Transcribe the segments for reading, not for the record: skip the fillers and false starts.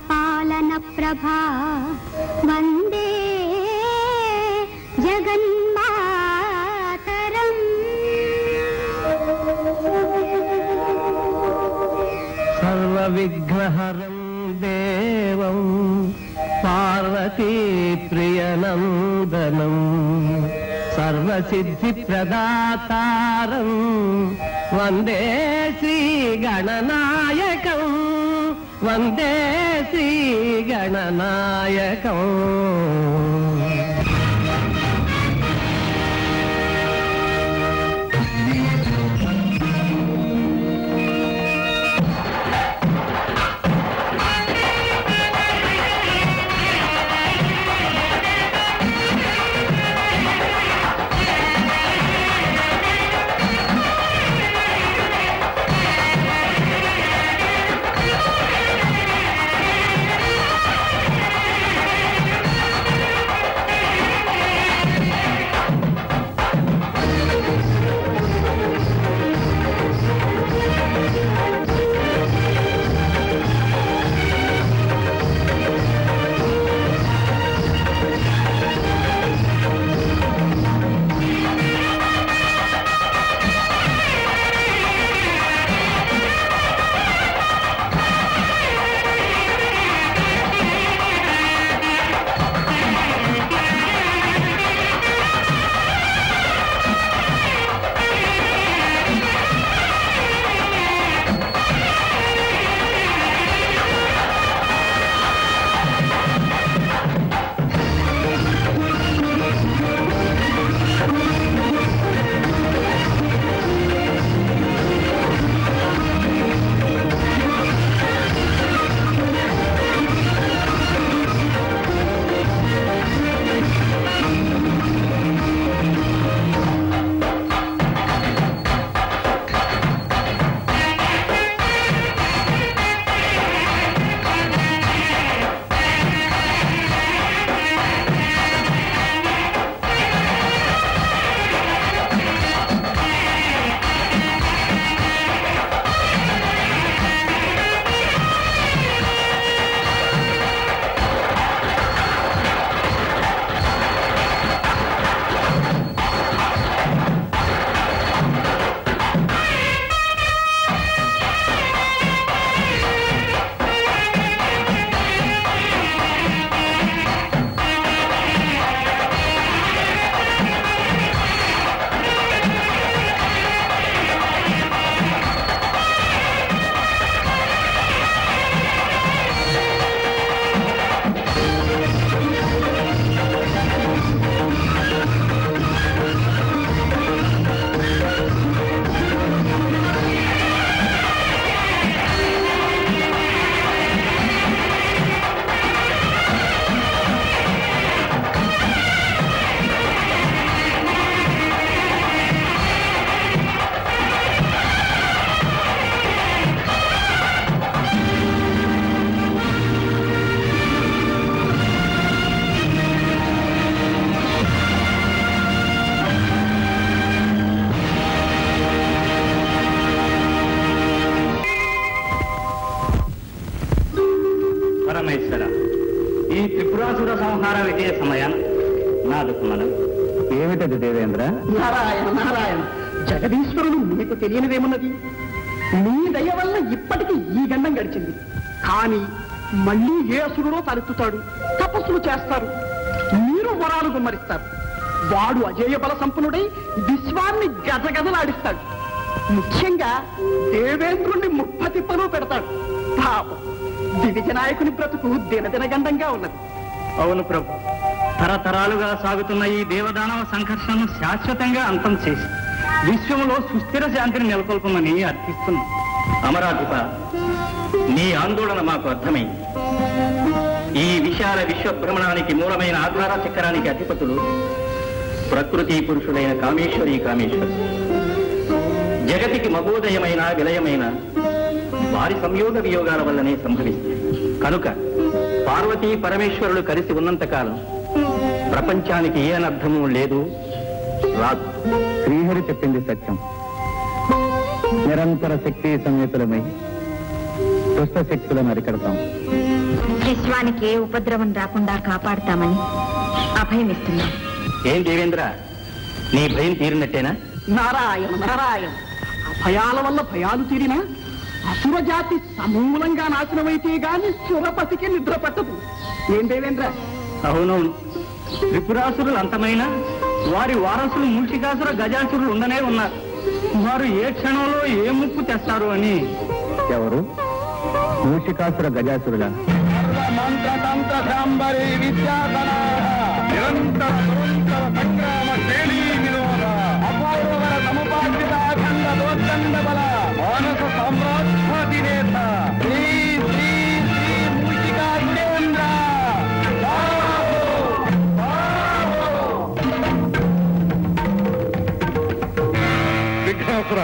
పాలన ప్రభా వందే జగన్మాతరం. సర్వ విగ్రహరం దేవం పార్వతీ ప్రియనందనం సర్వసిద్ధి ప్రదాతారం వందే శ్రీ గణనాయకం వందే శ్రీ గణనాయకం. పరమేశ్వర, ఈ త్రిపురాసుర సంహార విజయ సమయం నాదుకు మనం. ఏమిటది దేవేంద్ర? నారాయణ నారాయణ, జగదీశ్వరుడు మీకు తెలియనిదేమున్నది? మీ దయ వల్ల ఇప్పటికీ ఈ గండం గడిచింది. కానీ మళ్ళీ ఏ అసురుడో తలెత్తుతాడు, తపస్సులు చేస్తారు, మీరు వరాలు గుమ్మరిస్తారు. వాడు అజేయ బల సంపన్నుడై విశ్వాన్ని గజగజలాడిస్తాడు. ముఖ్యంగా దేవేంద్రుణ్ణి ముప్పతిప్పలు పెడతాడు. పాపం దివిజ నాయకుని బ్రతుకు దినదినగండంగా ఉన్నది. అవును ప్రభు, తరతరాలుగా సాగుతున్న ఈ దేవదానవ సంఘర్షణను శాశ్వతంగా అంతం చేసి విశ్వంలో సుస్థిర శాంతిని నెలకొల్పమని అర్థిస్తున్నాం. అమరాధిప, నీ ఆందోళన మాకు అర్థమైంది. ఈ విశాల విశ్వభ్రమణానికి మూలమైన ఆధార చక్రానికి అధిపతులు ప్రకృతి పురుషుడైన కామేశ్వరి కామేశ్వరి. జగతికి మహోదయమైన విలయమైన వారి సంయోగ వియోగాల వల్లనే సంభవిస్తాయి. కనుక పార్వతీ పరమేశ్వరులు కలిసి ఉన్నంతకాలం ప్రపంచానికి ఏ అనర్థము లేదు, రాదు. శ్రీహరి చెప్పింది సత్యం. నిరంతర శక్తి సంయుతులమై దుష్ట శక్తులను అరికడతాం. విశ్వానికి ఏ ఉపద్రవం రాకుండా కాపాడుతామని అభయమిస్తున్నాను. ఏం దేవేంద్ర, నీ భయం తీరినట్టేనా? నారాయణ నారాయణ, భయాల వల్ల భయాలు తీరినా అసుర జాతి సమూలంగా నాశనమైతే గాని సురపతికి నిద్ర పట్టదు. ఏం దేవేంద్ర? అవునవును, త్రిపురాసురులు అంతమైన వారి వారసులు మూషికాసుర గజాసురులు ఉండనే ఉన్నారు. వారు ఏ క్షణంలో ఏ ముప్పు తెస్తారు అని. ఎవరు? మూషికాసుర గజాసురుల మంత్రతంత్ర సాంబరి విద్యాధన నిరంతర నిరంతర సంగ్రామ శైలీ వినోద అపూర్వర సముపార్జిత అఖండ దోర్దండ బల మానస సామ్రాజ్యాధినేత శ్రీ శ్రీ శ్రీ మూషికాసురేంద్ర. విఘ్నాసుర,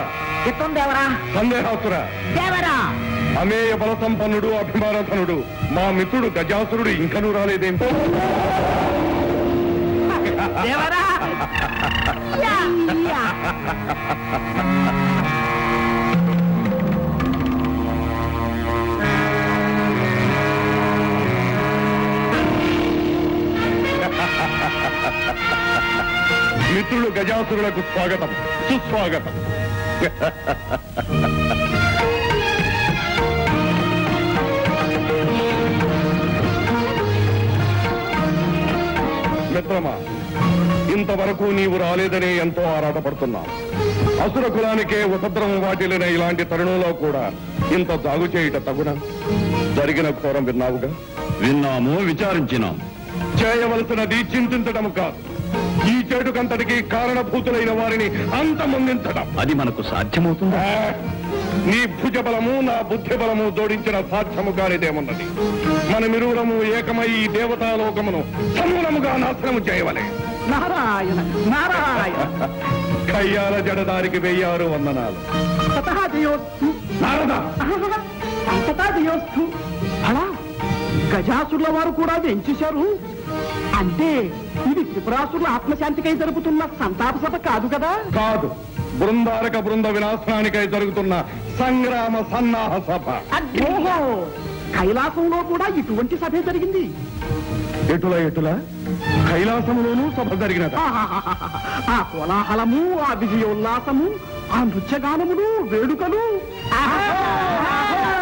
దేవరా సందేహాసుర, దేవరా, అమేయ బల సంపన్నుడు అభిమానధనుడు మా మిత్రుడు గజాసురుడు ఇంకనూ రాలేదేంటో. దేవరా. Yeah, yeah. మిత్రుడు గజాసురులకు స్వాగతం, సుస్వాగతం. మిత్రమా, ఇంతవరకు నీవు రాలేదనే ఎంతో ఆరాటపడుతున్నావు. అసుర కులానికే ఉపద్రవం వాటిల్లిన ఇలాంటి తరుణంలో కూడా ఇంత జాగు చేయుట తగున? జరిగిన ఘోరం విన్నావుగా. విన్నాము, విచారించినాం. చేయవలసినది చింతించడం కాదు, ఈ చెడుకంతటికి కారణభూతులైన వారిని అంతమొందించడం. అది మనకు సాధ్యమవుతుందా? నీ భుజ బలము నా బుద్ధి బలము జోడించిన సాధ్యము కానిదేమున్నది. మనమిరువురము ఏకమై ఈ దేవతాలోకమును సమూలముగా నాశనము చేయవలే. నారాయణ నారాయణ. కయ్యాల జడదారికి 1006 వందనాలు. తతః జయోస్తు. నారద, అంతటా జయోస్తు. అలా గజాసురుల వారు కూడా వెంచేశారు అంటే ఇది త్రిపురాసురుల ఆత్మశాంతికై జరుపుతున్న సంతాప సభ కాదు కదా? కాదు, బృందారక బృంద వినాశనానికై జరుగుతున్న సంగ్రామ సన్నాహ సభ. ఓహో, కైలాసంలో కూడా ఇటువంటి సభే జరిగింది. ఎటుల కైలాసములోనూ సభ జరిగినదా? ఆ కోలాహలము, ఆ విజయోల్లాసము, ఆ నృత్యగానములు, వేడుకలు.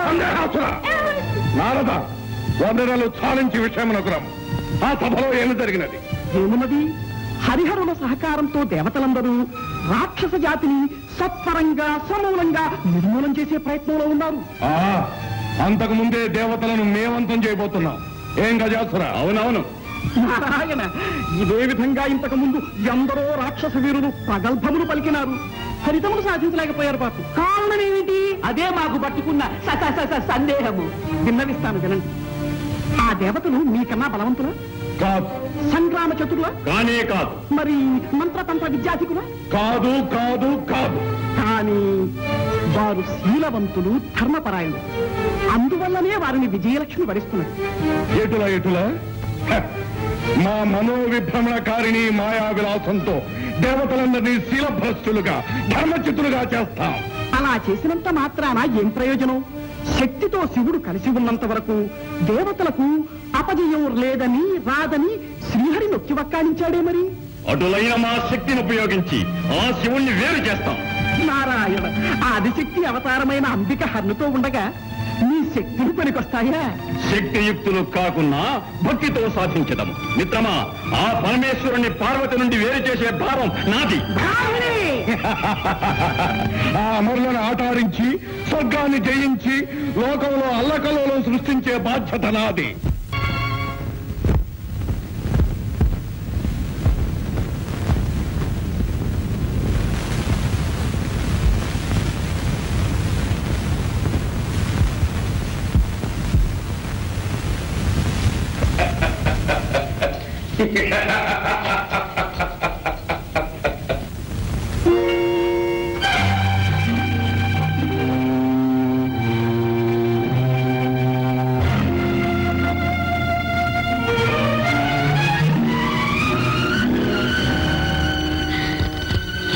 సందేహాసుర, నారద, వందనలు చాలించి విషయమునకురం. ఆ సభలో ఏమి జరిగినది? ఏమున్నది? హరిహరుల సహకారంతో దేవతలందరూ రాక్షస జాతిని సత్వరంగా సమూలంగా నిర్మూలం చేసే ప్రయత్నంలో ఉన్నారు. అంతకు ముందే దేవతలను మేవంతం చేయబోతున్నాం. ఏం గజాసుర? అవునవును. నారాయణ, ఇదే విధంగా ఇంతకు ముందు ఎందరో రాక్షస వీరులు ప్రగల్భములు పలికినారు, ఫలితములు సాధించలేకపోయారు. పాటు కారణం ఏమిటి? అదే మాకు పట్టుకున్న సందేహము. విన్నవిస్తాను వినండి. ఆ దేవతలు మీకన్నా బలవంతులా? కాదు. సంగ్రామ చతురులా? కానే కాదు. మరి మంత్రతంత్ర విద్యాధికులా? కాదు కాదు కాదు. కానీ వారు శీలవంతులు, ధర్మపరాయణులు. అందువల్లనే వారిని విజయలక్ష్మి వరిస్తున్నారు. ఎటుల హ! మా మనోవిభ్రమణకారిణి మాయా విలాసంతో దేవతలందరినీ శీలభ్రష్టులుగా, ధర్మచితులుగా చేస్తాం. అలా చేసినంత మాత్రాన ఏం ప్రయోజనం? శక్తితో శివుడు కలిసి ఉన్నంత వరకు దేవతలకు అపజయం లేదని, రాదని శ్రీహరి నొక్కి వక్కానించాడే. మరి అటులైన మా శక్తిని ఉపయోగించి ఆ శివుణ్ణి వేరు చేస్తాం. నారాయణ, ఆదిశక్తి అవతారమైన అంబిక హన్నుతో ఉండగా నీ శక్తిని పనికొస్తాయా? శక్తియుక్తులు కాకున్నా భక్తితో సాధించదము. మిత్రమా, ఆ పరమేశ్వరుణ్ణి పార్వతి నుండి వేరు చేసే భారం నాది. ఆ అమరులను ఆటారించి స్వర్గాన్ని జయించి లోకంలో అల్లకల్లోలం సృష్టించే బాధ్యత నాది.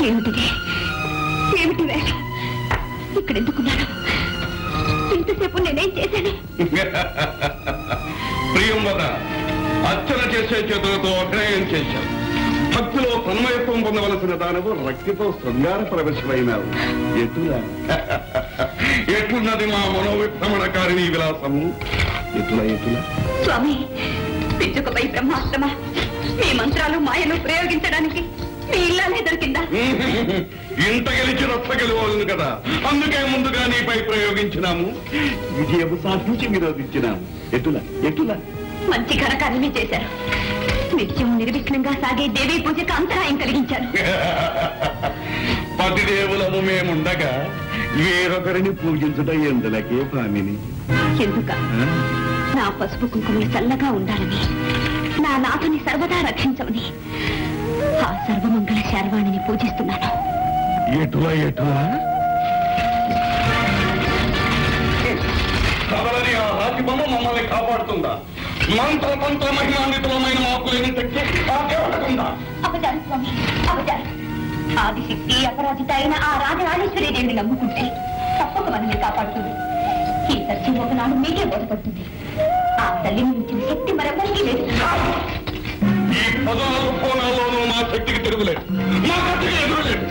ఏమిటిది? ఏమిటి వేషం? ఇక్కడ ఎందుకున్నాను? ఇంతసేపు నేనేం చేశాను? ప్రియంవద అర్చన చేసే చేతులతో అభినయం చేశావు. భక్తిలో తన్మయత్వం పొందవలసిన దానవు రక్తితో శృంగార ప్రవేశమైనావు. ఎట్లున్నది మా మనోవిభ్రమణకారిణీ విలాసము? ఎటులా స్వామి, పిచ్చుకపై బ్రహ్మాస్త్రమ మీ మంత్రాలు మాయలు ప్రయోగించడానికి మీ ఇల్లానే దొరికిందా? ఇంత గెలిచి రచ్చ గెలవాలను కదా, అందుకే ముందుగా నీపై ప్రయోగించినాము. విజయము సాధించి విరోధించినాము. ఎటులా మంచి ఘనకార్యమే చేశారు. నిత్యం నిర్విఘ్నంగా సాగే దేవీ పూజకు అంతరాయం కలిగించారు. పతిదేవులము మేముండగా వేరొకరిని పూజించుట ఎందులకే భామిని? ఎందుక నా పసుపు కుంకుమలు చల్లగా ఉండాలని, నా నాథుని సర్వదా రక్షించమని ఆ సర్వమంగళ శార్వాణిని పూజిస్తున్నాను. ఎటులా కదలని ఆ రాతిబొమ్మ మమ్మల్ని కాపాడుతుందా? మంత్ర మహిమాన్వితులమైన మాకులేని శక్తి కాపాడుతుందా? అపచారం స్వామి, అపచారం. ఆదిశక్తి అపరాజిత అయిన ఆ రాజరాజేశ్వరి దేవిని నమ్ముకుంటే తప్పక మనల్ని కాపాడుతుంది. ఈ సత్యం ఒకనాడు మీకే బోధపడుతుంది. ఆ తల్లిని మించిన శక్తి మరెవరికీ లేదు. ఈ 14 కోణాల్లోనూ మా శక్తికి తిరుగులేదు, మా శక్తికి ఎదురులేదు.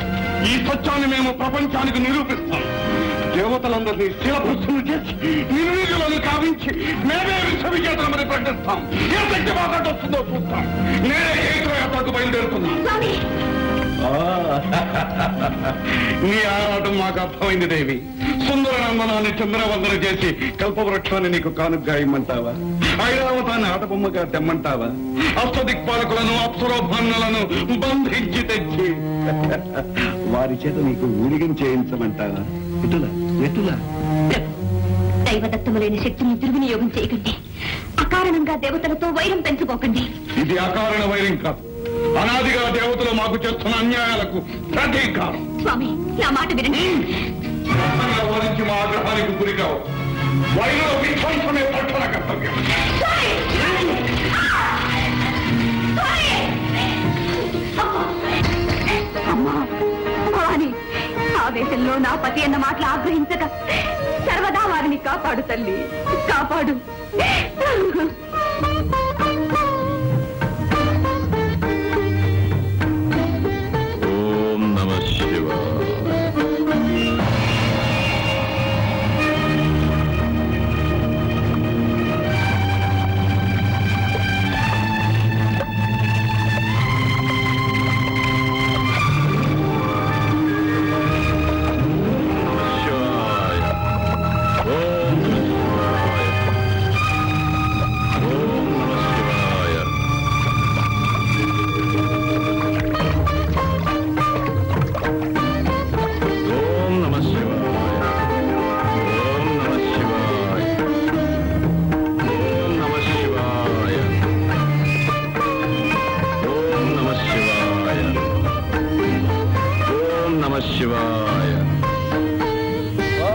ఈ సత్యాన్ని మేము ప్రపంచానికి నిరూపిస్తాం. దేవతలందరినీ శిలభృష్టులు చేసి నిర్వీర్యులను కావించి మేమే విశ్వవిజేతలమని ప్రకటిస్తాం. ఏ శక్తి మాట్లాట వస్తుందో చూస్తాం. నేనే ఏకయాత్రకు బయలుదేరుతున్నాం. నీ ఆరాటం మాకు అర్థమైంది దేవి. సుందర నందనాన్ని చంద్రవందన చేసి కల్పవృక్షాన్ని నీకు కానుగ్గా ఇమ్మంటావా? ఐరావతాన్ని ఆటబొమ్మగా తెమ్మంటావా? అష్టదిక్పాలకులను అప్సరోభాన్నులను బంధించి తెచ్చి వారి చేత నీకు ఊరిగం చేయించమంటావా? ఎటులా దైవదత్తములైన శక్తిని దుర్వినియోగం చేయకండి. అకారణంగా దేవతలతో వైరం పెంచుకోకండి. ఇది అకారణ వైరం కాదు, అనాదిగా దేవతలు మాకు చేస్తున్న అన్యాయాలకు ప్రతీకారం. స్వామి, నా మాట వినండి. వరించి మా ఆగ్రహానికి గురికావు. వైరుల విధ్వంసమే పట్టణ కర్తవ్యం. ఆవేశంలో నా పతి అన్న మాటలు ఆగ్రహించక సర్వదా వారిని కాపాడు తల్లి, కాపాడు. ఓం నమః శివాయ.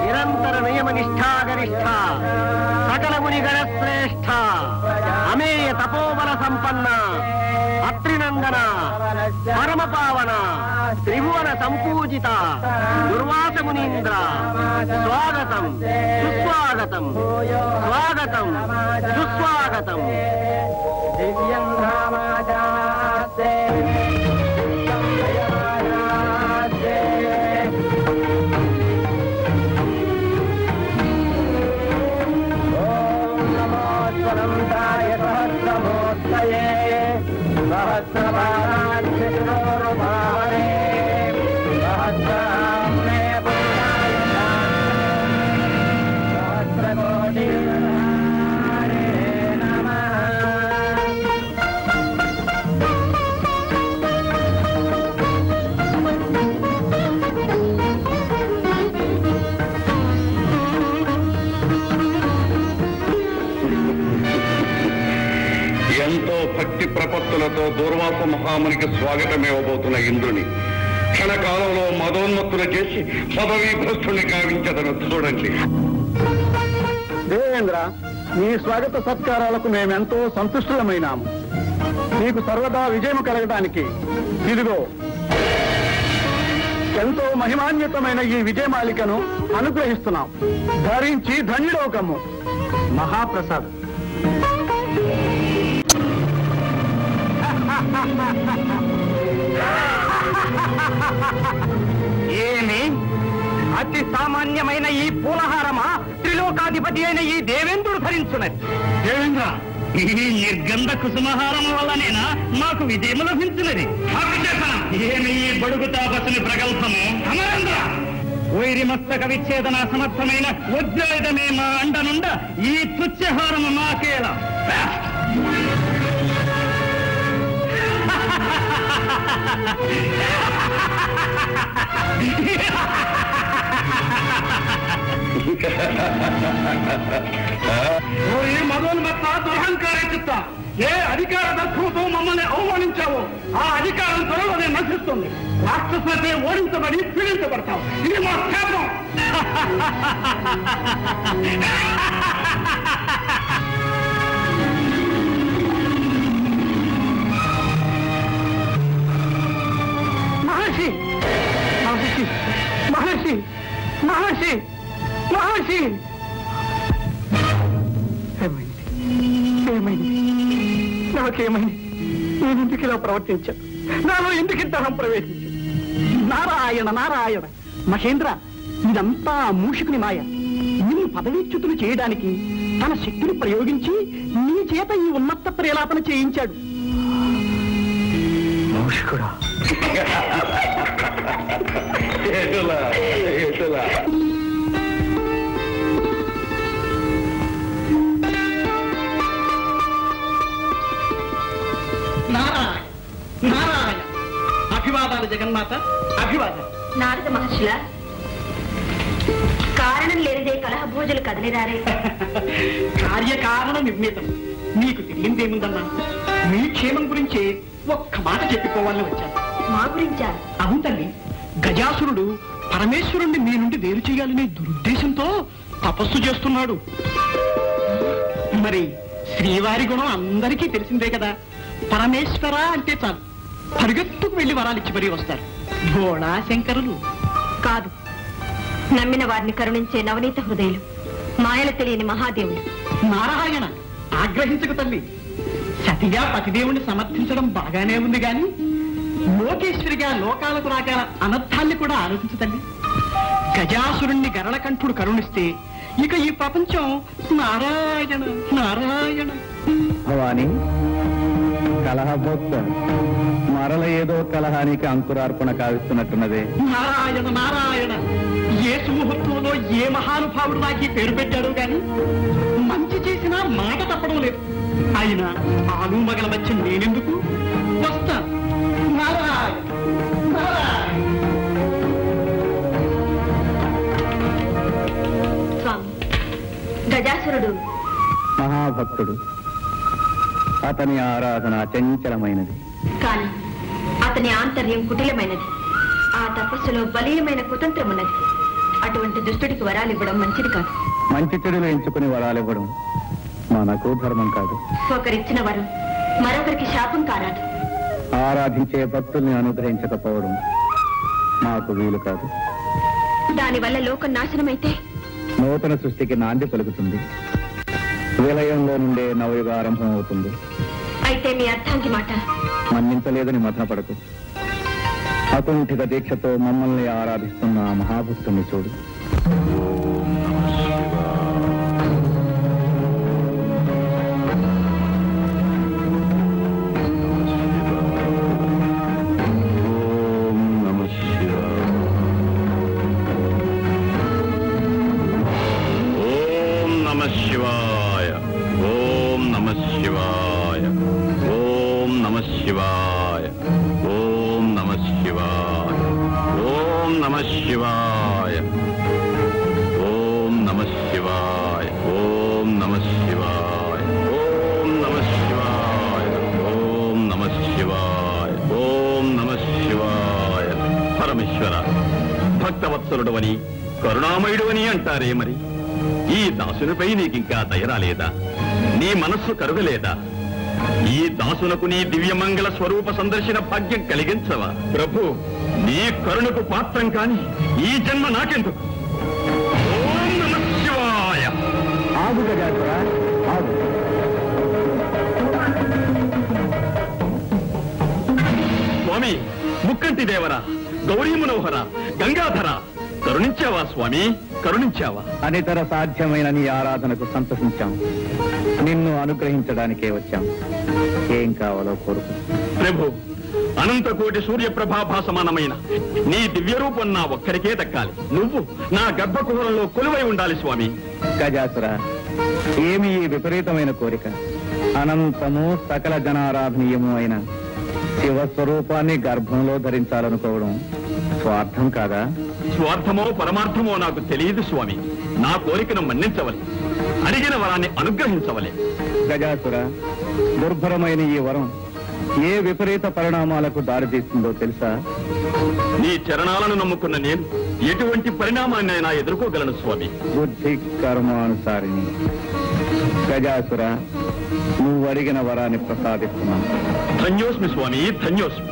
నిరంతర నియమనిష్టాగరిష్ట సకల మునిగణ శ్రేష్ఠ అమేయ తపోబల సంపన్న అత్రినందన పరమ పావన త్రిభువన సంపూజిత దుర్వాస మునీంద్ర స్వాగతం సుస్వాగతం, స్వాగతం సుస్వాగతం. దివ్యం ఎంతో భక్తి ప్రపత్తులతో దూర్వాస మహామునికి స్వాగతం ఇవ్వబోతున్న ఇంద్రుని క్షణకాలంలో మదోన్మత్తులు చేసి పదవీ భ్రష్టుని కావించదను చూడండి. దేవేంద్ర, నీ స్వాగత సత్కారాలకు మేమెంతో సంతుష్టులమైనాము. నీకు సర్వదా విజయం కలగడానికి ఇదిగో ఎంతో మహిమాన్వితమైన ఈ విజయమాలికను అనుగ్రహిస్తున్నాం. ధరించి ధన్యుడోకము. మహాప్రసాద్. ఏమి అతి సామాన్యమైన ఈ పూలహారమా త్రిలోకాధిపతి అయిన ఈ దేవేంద్రుడు ధరించున్నది? దేవేంద్ర, ఈ నిర్గంధ కుసుమహారం వల్లనేనా మాకు విజయం లభించినది? ఏమి ఈ బడుగు తాపసుని ప్రగల్భము? అమరేంద్ర, వైరి మస్తక విచ్ఛేదన సమర్థమైన వజ్రాయుధమే మా అండనుండ ఈ తుచ్చహారము మాకేలా? మదోన్మత్త దురహంకార చిత్త, ఏ అధికార దర్శనంతో మమ్మల్ని అవమానించావో ఆ అధికారం త్వరలోనే నశిస్తుంది. రాక్షసులతో ఓడించబడి పీడించబడతాం. ఇది మా శాపం. మహర్షి మహర్షి మహర్షి మహర్షి మహర్షి, ఏమైంది? నాకేమైంది? నేను ఎందుకు ఇలా ప్రవర్తించాను? నాలో ఎందుకు ఇంతహం ప్రవేశించాను? నారాయణ నారాయణ మహేంద్ర, ఇదంతా మూషికుని మాయ. నిన్ను పదవీచ్యుతులు చేయడానికి తన శక్తిని ప్రయోగించి నీ చేత ఈ ఉన్నత ప్రేలాపన చేయించాడు. మూషికుడా? నారాయణ నారాయణ, అభివాదాలు జగన్మాత, అభివాదాలు. నారద మహర్షుల కారణం లేనిదే కలహ భోజులు కదిలిరారే. కార్యకారణ నిర్ణీతం. నీకు తెలియందేముందమ్మా? మీ క్షేమం గురించి ఒక్క మాట చెప్పిపోవాలని వచ్చాను. మా గురించా? అవును తల్లి, గజాసురుడు పరమేశ్వరుణ్ణి మీ నుండి వేరు చేయాలనే దురుద్దేశంతో తపస్సు చేస్తున్నాడు. మరి శ్రీవారి గుణం అందరికీ తెలిసిందే కదా. పరమేశ్వర అంటే చాలు పరిగెత్తుకు వెళ్లి వరాలిచ్చి మరీ వస్తారు. భోళా శంకరులు కాదు, నమ్మిన వారిని కరుణించే నవనీత హృదయులు, మాయలు తెలియని మహాదేవుడు. నారాయణ, ఆగ్రహించకు తల్లి. సతిగా పతిదేవుణ్ణి సమర్థించడం బాగానే ఉంది గాని లోకేశ్వరిగా లోకాలకు రాగల అనర్థాన్ని కూడా ఆలోచించు తల్లి. గజాసురుణ్ణి గరళకంఠుడు కరుణిస్తే ఇక ఈ ప్రపంచం నారాయణ నారాయణ. భవాని, కలహభోక్త మరల ఏదో కలహానికి అంకురార్పణ కావిస్తున్నట్టున్నదే. నారాయణ నారాయణ, ఏ సుముహూర్తంలో ఏ మహానుభావుడు నాకు ఈ పేరు పెట్టాడు గాని మంచి చేసినా మాట తప్పడం లేదు. అయినా ఆలు మగల మధ్య నేనెందుకు వస్తా. నారాయణ నారాయణ. స్వామి, గజాసురుడు మహాభక్తుడు. అతని ఆరాధన చంచలమైనది. కాని అతని ఆంతర్యం కుటిలమైనది. ఆ తపస్సులో బలీయమైన కుతంత్రం ఉన్నది. అటువంటి దుష్టుడికి వరాలివ్వడం మంచిది కాదు. మంచి చెడులు ఎంచుకుని వరాలివ్వడం మనకు ధర్మం కాదు. ఒకరిచ్చిన వరం మరొకరికి శాపం కారాదు. ఆరాధించే భక్తుల్ని అనుగ్రహించకపోవడం మాకు వీలు కాదు. దానివల్ల లోకం నాశనమైతే నూతన సృష్టికి నాంది పలుకుతుంది. విలయంలో నుండే నవయుగ ఆరంభం అవుతుంది. అయితే మీ అర్థానికి మాట మన్నించలేదని మథనపడకు. అకుంఠిత దీక్షతో మమ్మల్ని ఆరాధిస్తున్న ఆ మహాభక్తుని చూడు. భక్తవత్సలుడు అని కరుణామయుడు అని అంటారే, మరి ఈ దాసునిపై నీకింకా దయరాలేదా? నీ మనస్సు కరుగలేదా? ఈ దాసునకు నీ దివ్యమంగళ స్వరూప సందర్శన భాగ్యం కలిగించవా? ప్రభు, నీ కరుణకు పాత్రం కాని ఈ జన్మ నాకెందుకు? ఓం నమః శివాయ. ఆగు గజాసురా, ఆగు. ముక్కంటి దేవరా, గౌరీ మనోహర, గంగాధర, కరుణించావా స్వామి, కరుణించావా? అనితర సాధ్యమైన నీ ఆరాధనకు సంతసించాం. నిన్ను అనుగ్రహించడానికే వచ్చాం. ఏం కావాలో కోరుకు. ప్రభు, అనంతకోటి సూర్యప్రభాభా సమానమైన నీ దివ్య రూపం నా ఒక్కరికే దక్కాలి. నువ్వు నా గర్భకుహరంలో కొలువై ఉండాలి స్వామి. గజాసుర, ఏమి ఈ విపరీతమైన కోరిక? అనంతము సకల జనారాధనీయము అయిన శివస్వరూపాన్ని గర్భంలో ధరించాలనుకోవడం స్వార్థం కాదా? స్వార్థమో పరమార్థమో నాకు తెలియదు స్వామి. నా కోరికను మన్నించవలే, అడిగిన వరాన్ని అనుగ్రహించవలే. గజాసుర, దుర్భరమైన ఈ వరం ఏ విపరీత పరిణామాలకు దారితీస్తుందో తెలుసా? నీ చరణాలను నమ్ముకున్న నేను ఎటువంటి పరిణామాన్నైనా ఎదుర్కోగలను స్వామి. బుద్ధి కర్మానుసారిని. గజాసుర, నువ్వు అడిగిన వరాన్ని ప్రసాదిస్తున్నాను. ధన్యోస్మి స్వామి, ధన్యోస్మి.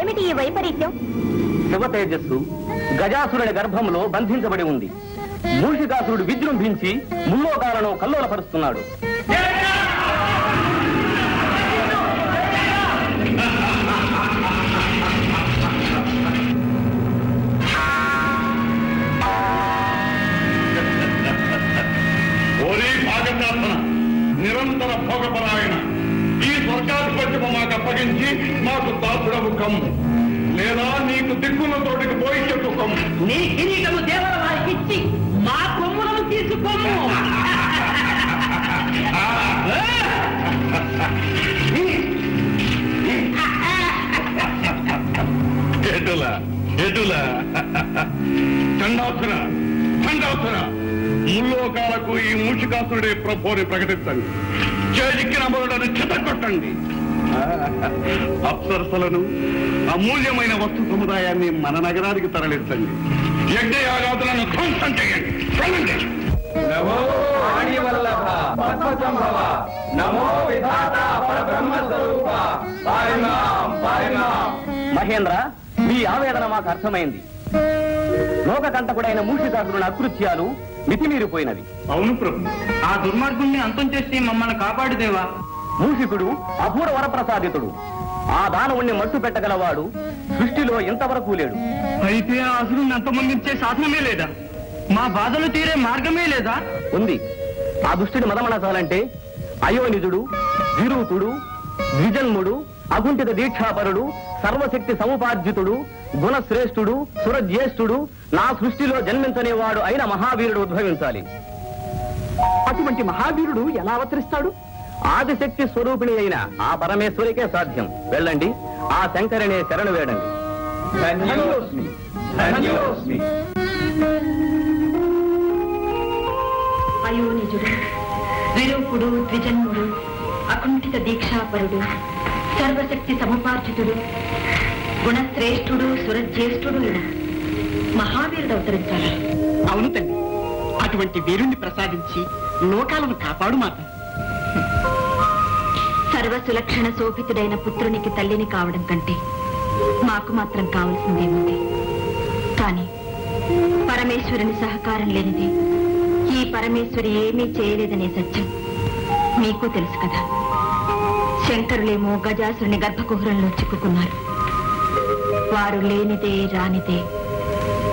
ఏమిటి ఈ వైపరీత్యం? శివ తేజస్సు గజాసురుడి గర్భంలో బంధించబడి ఉంది. మూషికాసురుడు విజృంభించి ముల్లోకాలను కల్లోలపరుస్తున్నాడు. నిరంతర భోగపరాయణ ఈ స్వర్గాధిపత్యము మాకు అప్పగించి మాకు దాసుడవు కమ్ము, లేదా నీకు దిక్కున్న తోటికి పోయి చెట్టు కమ్ము. నీ కిరీటము దేవర వారికి ఇచ్చి మా కొమ్ములను తీసుకోము. ఎటులా చండాసుర, చండాసుర, ముల్లోకాలకు ఈ మూషికాసురుడే ప్రభుని ప్రకటించండి. చేజిక్కిన మొదలను చెతగొట్టండి. అప్సరసలను, అమూల్యమైన వస్తు సముదాయాన్ని మన నగరానికి తరలించండి. యజ్ఞయాగాదులను ధ్వంసం చేయండి. చూడండి. నమో వాణివల్లభ పద్మసంభవ, నమో విధాత పరబ్రహ్మ స్వరూప, పారిమాం పారిమాం. మహేంద్ర, మీ ఆవేదన మాకు అర్థమైంది. లోకకంటకుడైన మూషికాసురుని అకృత్యాలు మితిమీరిపోయినవి. అవును ప్రభు, ఆ దుర్మార్గుణ్ణి అంతం చేసి మమ్మల్ని కాపాడుదేవా. మూషికుడు అపూర వరప్రసాదితుడు. ఆ దానవుణ్ణి మట్టు పెట్టగలవాడు సృష్టిలో ఇంతవరకు లేడు. అయితే ఆ అసురుణ్ణి అంతమొందించే సాధనమే లేదా? మా బాధలు తీరే మార్గమే లేదా? ఉంది. ఆ దుష్టుడి మదమనసాలంటే అయోనిజుడు, విరూపుడు, ద్విజన్ముడు, అగుంఠిత దీక్షాపరుడు, సర్వశక్తి సముపార్జితుడు, గుణశ్రేష్ఠుడు, సురజ్యేష్ఠుడు, నా సృష్టిలో జన్మించనేవాడు అయిన మహావీరుడు ఉద్భవించాలి. అటువంటి మహావీరుడు ఎలా అవతరిస్తాడు? ఆదిశక్తి స్వరూపిణి అయిన ఆ పరమేశ్వరికే సాధ్యం. వెళ్ళండి, ఆ శంకరినే శరణు వేడండి. ధన్యోస్మి, ధన్యోస్మి. అయోనిజుడు, విరూపుడు, ద్విజన్ముడు, అకుంఠిత దీక్షాపరుడు, సర్వశక్తి సముపార్జితుడు, గుణశ్రేష్ఠుడు, సురజ్యేష్ఠుడు ఇలా మహావీరుడు అవతరించాలి. అవును తండ్రి, అటువంటి వీరుణ్ణి ప్రసాదించి లోకాలను కాపాడు మాత. సర్వసులక్షణ శోభితుడైన పుత్రునికి తల్లిని కావడం కంటే మాకు మాత్రం కావలసిందేముంది? కానీ పరమేశ్వరుని సహకారం లేనిది ఈ పరమేశ్వరి ఏమీ చేయలేదనే సత్యం మీకు తెలుసు కదా. శంకరులేమో గజాసురుని గర్భకుహరంలో చిక్కుకున్నారు. వారు లేనిదే రానిదే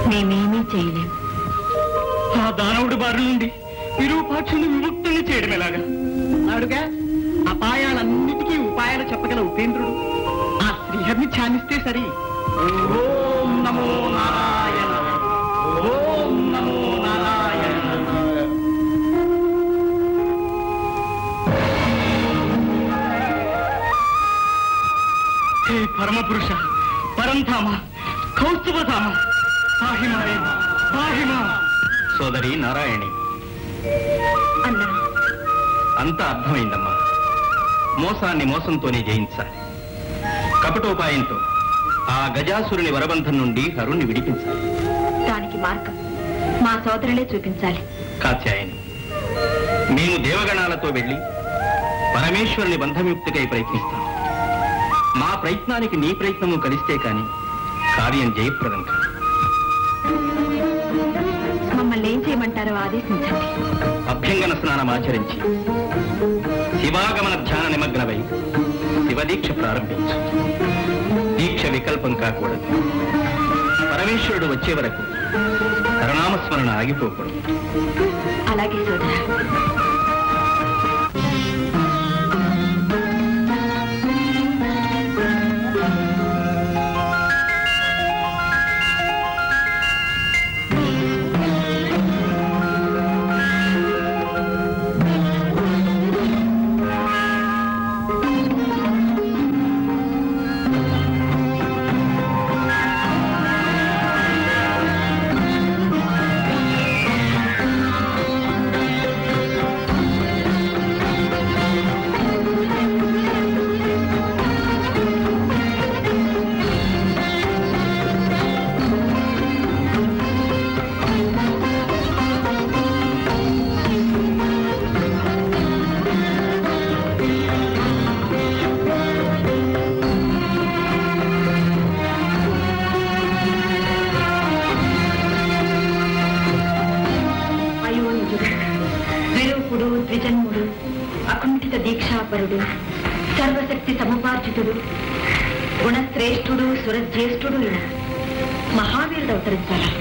మేమేమీ చేయలేము. ఆ దానవుడి బారి నుండి విరూపాక్షుని విముక్తుల్ని చేయడం ఎలాగా? నాడుగా అపాయాలన్నిటికీ ఉపాయాలు చెప్పగల ఉపేంద్రుడు ఆ శ్రీహరిని ధ్యానిస్తే సరి. ఓం నమో నారాయణ, ఓం నమో నారాయణ. హే పరమపురుష, పరంధామ, కౌస్తుభధామ, పాహిమాయ, పాహిమా. సోదరి నారాయణి, అన్నా, అంతా అర్థమైందమ్మా. మోసాన్ని మోసంతోనే జయించాలి. కపటోపాయంతో ఆ గజాసురుని వరబంధం నుండి హరుణ్ణి విడిపించాలి. దానికి మార్గం మా సోదరులే చూపించాలి. కాత్యాయని, మేము దేవగణాలతో వెళ్లి పరమేశ్వరుని బంధముక్తికై ప్రయత్నిస్తాం. మా ప్రయత్నానికి నీ ప్రయత్నము కలిస్తే కాని కార్యం జయప్రదం కాదు. మమ్మల్ని ఏం చేయమంటారో ఆదేశించండి. అభ్యంగన స్నానం ఆచరించి శివాగమన ధ్యాన నిమగ్నమై శివదీక్ష ప్రారంభించు. దీక్ష వికల్పం కాకూడదు. పరమేశ్వరుడు వచ్చే వరకు హరనామస్మరణ ఆగిపోకూడదు. అలాగే సోదరా. ద్విజన్ముడు, అకుంఠిత దీక్షాపరుడు, సర్వశక్తి సముపార్జితుడు, గుణశ్రేష్ఠుడు, సురజ్యేష్ఠుడు ఇలా మహావీరుడు అవతరించాలా?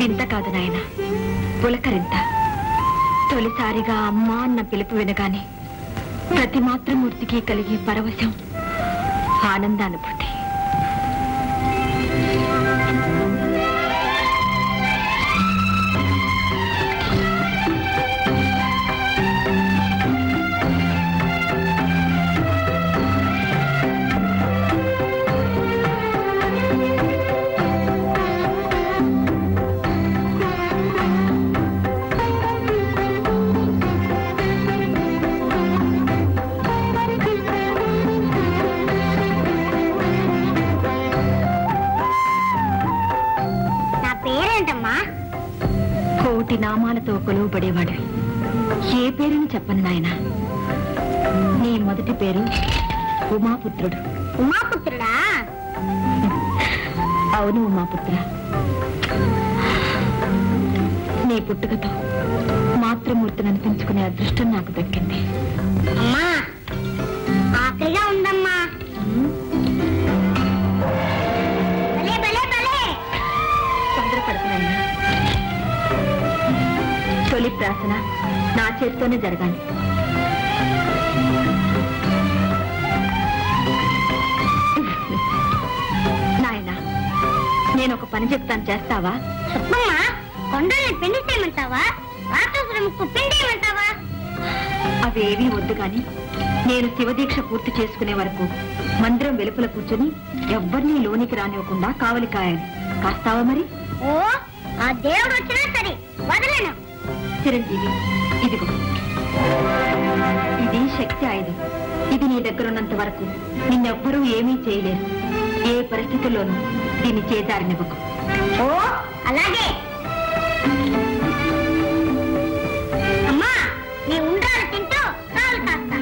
వింత కాదు నాయన, పులకరింత. తొలిసారిగా అమ్మా అన్న పిలుపు వినగానే ప్రతి మాతృమూర్తికి కలిగే పరవశం, ఆనందానుభూతి. కోటి నామాలతో కొలువబడేవాడివి. ఏ పేరుని చెప్పను నాయన. నీ మొదటి పేరు ఉమాపుత్రుడు. ఉమాపుత్రుడా? అవును ఉమాపుత్ర. నీ పుట్టుకతో మాతృమూర్తిని అనిపించుకునే అదృష్టం నాకు దక్కింది. అమ్మా, ఆకలిగా ఉందమ్మా. మంగళాసన నా చేతితోనే జరగాలి. నాయనా, నేను ఒక పని చెప్తాను, చేస్తావా? చెప్పమ్మా. కొండల్ని పిండి చేయమంటావా? రాక్షసులకు పిండి చేయమంటావా? అవేవీ వద్దు కాని నేను శివదీక్ష పూర్తి చేసుకునే వరకు మందిరం వెలుపల కూర్చొని ఎవ్వరినీ లోనికి రానివ్వకుండా కావలి కాయాలి. కాస్తావా మరి? ఓ, ఆ దేవుడు వచ్చినా సరే వదలను. చిరంజీవి, ఇదిగో, ఇది శక్తి ఆయుధం. ఇది నీ దగ్గరున్నంత వరకు నిన్నెవ్వరూ ఏమీ చేయలేరు. ఏ పరిస్థితుల్లోనూ దీన్ని చేజారనివ్వకు. ఓ, అలాగే. అమ్మా, నీ ఉండ్రాలు తింటూ కాలు కాస్తా.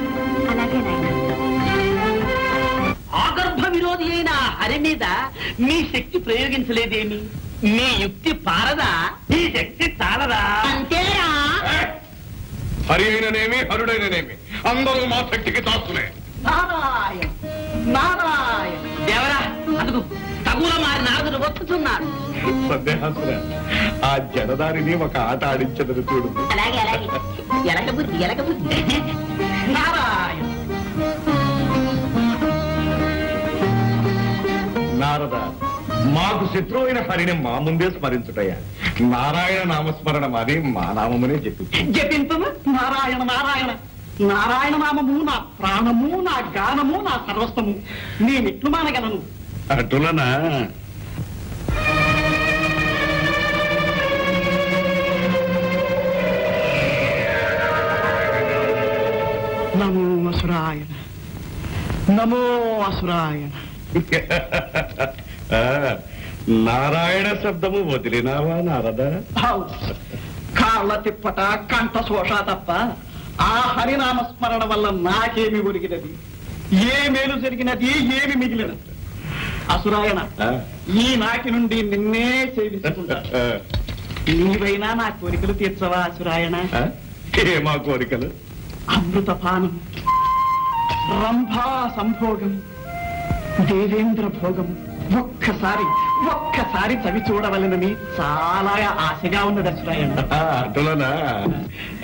అలాగే నాయన. ఆగర్భ విరోధి అయిన హరి మీద మీ శక్తి ప్రయోగించలేదేమి? మీ యుక్తి పారదా? ఈ శక్తి చాలదా? అంతేరా? హరి అయిననేమి హరుడైననేమి అందరూ మా శక్తికి తాస్తులే. నారాయణ నారాయణ. దేవరా, అందుకు తగుల మారి నారదుడు వస్తున్నాడు. సందేహాసుర, ఆ జనదారిని ఒక ఆట ఆడించదని చూడు. అలాగే అలాగే. ఎలక బుద్ధి. నారాయణ. నారద, మాకు శత్రువైన హరిని మా ముందే స్మరించుటయ్యా. నారాయణ నామస్మరణ మాది, మా నామమునే జపింతుము. నారాయణ నారాయణ. నారాయణ నామము నా ప్రాణము, నా గానము, నా సర్వస్వము. నేనెట్లు మానగలను? అటులనా? నమో అసురాయణ, నమో అసురాయణ. నారాయణ శబ్దము వదిలినావా నారద? కాళ్ళ తిప్పట, కంఠ శోష తప్ప ఆ హరినామస్మరణ వల్ల నాకేమి ఒరిగినది? ఏ మేలు జరిగినది? ఏమి మిగిలినది? అసురాయణ, ఈ నాటి నుండి నిన్నే సేవించుకుంటా. నీవైనా నా కోరికలు తీర్చవా అసురాయణ? మా కోరికలు? అమృతపానం, రంభా సంభోగం, దేవేంద్ర భోగం ఒక్కసారి చవి చూడవలనని చాలా ఆశగా ఉన్నది అసురాయణ. అటులనా?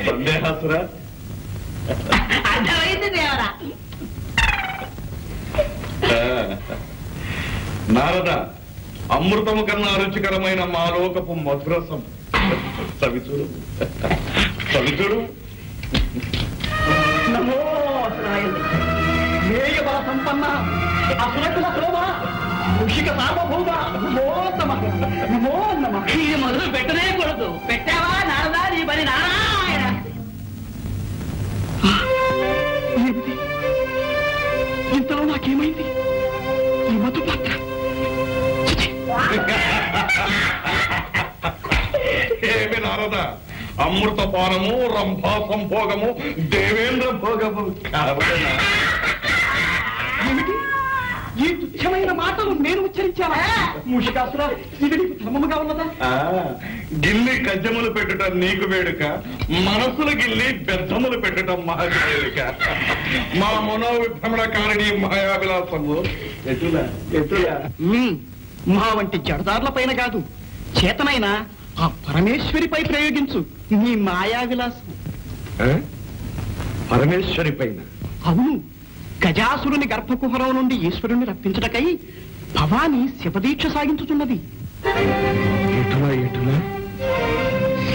సందేహాసురా, అర్థమైంది దేవరా. నారద, అమృతము కన్నా రుచికరమైన మా లోకపు మధురసం చవిచూడు. నమో అసురాయణ. మేయ బల సంపన్న, అసురకుల శోభ, ఋషిక సార్వభౌమ, నమో నమః. నమో నమః. ఇది మొదలు పెట్టనే కూడదు. పెట్టావా నారదా నీ పని? నారాయణ. ఏమిటి? ఇంతలో నాకేమైంది? ఈ మధు పాత్ర ఏమి నారద, అమృత పానము, రంభా సంభోగము, దేవేంద్ర భోగము కావలనా? ఏమిటి? ఈ తుచ్చమైన మాటలు నేను ఉచ్చరించానా? మూషికాసురా, ఇది నీకు ధర్మముగా ఉన్నదా? గిల్లి గజ్జములు పెట్టడం నీకు వేడుక, మనస్సులు గిల్లి బెద్దములు పెట్టడం మాకు వేడుక. మా మనోవిభ్రమణకారిణి మాయావిలాసము ఎటులా? మా వంటి జడదారుల పైన కాదు, చేతనైనా ఆ పరమేశ్వరిపై ప్రయోగించు నీ మాయా విలాసం. పరమేశ్వరి పైన? అవును. గజాసురుని గర్భకుహరం నుండి ఈశ్వరుని రప్పించటకై భవాని శివదీక్ష సాగించుతున్నది. ఎటులా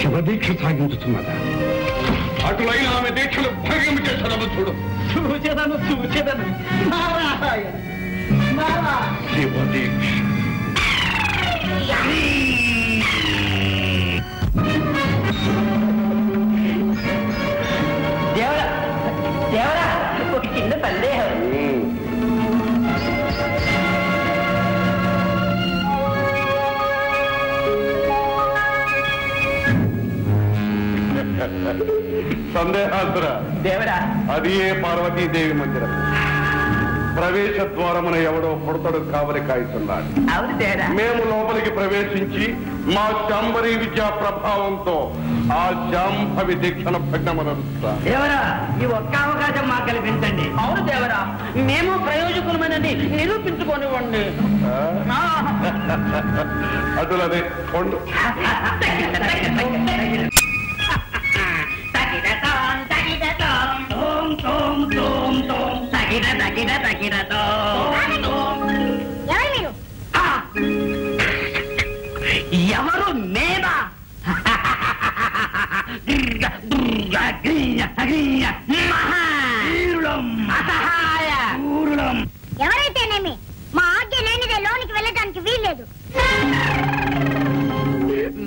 శివదీక్ష సాగించుతున్నదా? అటులైన ఆమె దీక్షలు భంగం చేసడము చూడు. చూచెదను. నారాయణ నారాయణ. శివదీక్ష. దేవరా, ఒక చిన్న సందేహం. సందేహాసుర, దేవరా, అది ఏ పార్వతీదేవి మందిరం. ప్రవేశ ద్వారమున ఎవడో పుడతడు కావలి కాయిస్తున్నాడు. అవును దేవరా. మేము లోపలికి ప్రవేశించి మా శాంబరీ విద్యా ప్రభావంతో ఆ శాంభవి దీక్షను భగ్నమనరుస్తా. దేవరా, ఈ ఒక్క అవకాశం మాకు కల్పించండి. అవును దేవరా, మేము ప్రయోజకులమని నిరూపించుకోనివ్వండి. అటులదే కొండు. ఎవరు మీరు? ఎవరు నేనా? ఎవరైతేనేమి మా ఆజ్ఞ లేనిదే లోనికి వెళ్ళడానికి వీల్లేదు.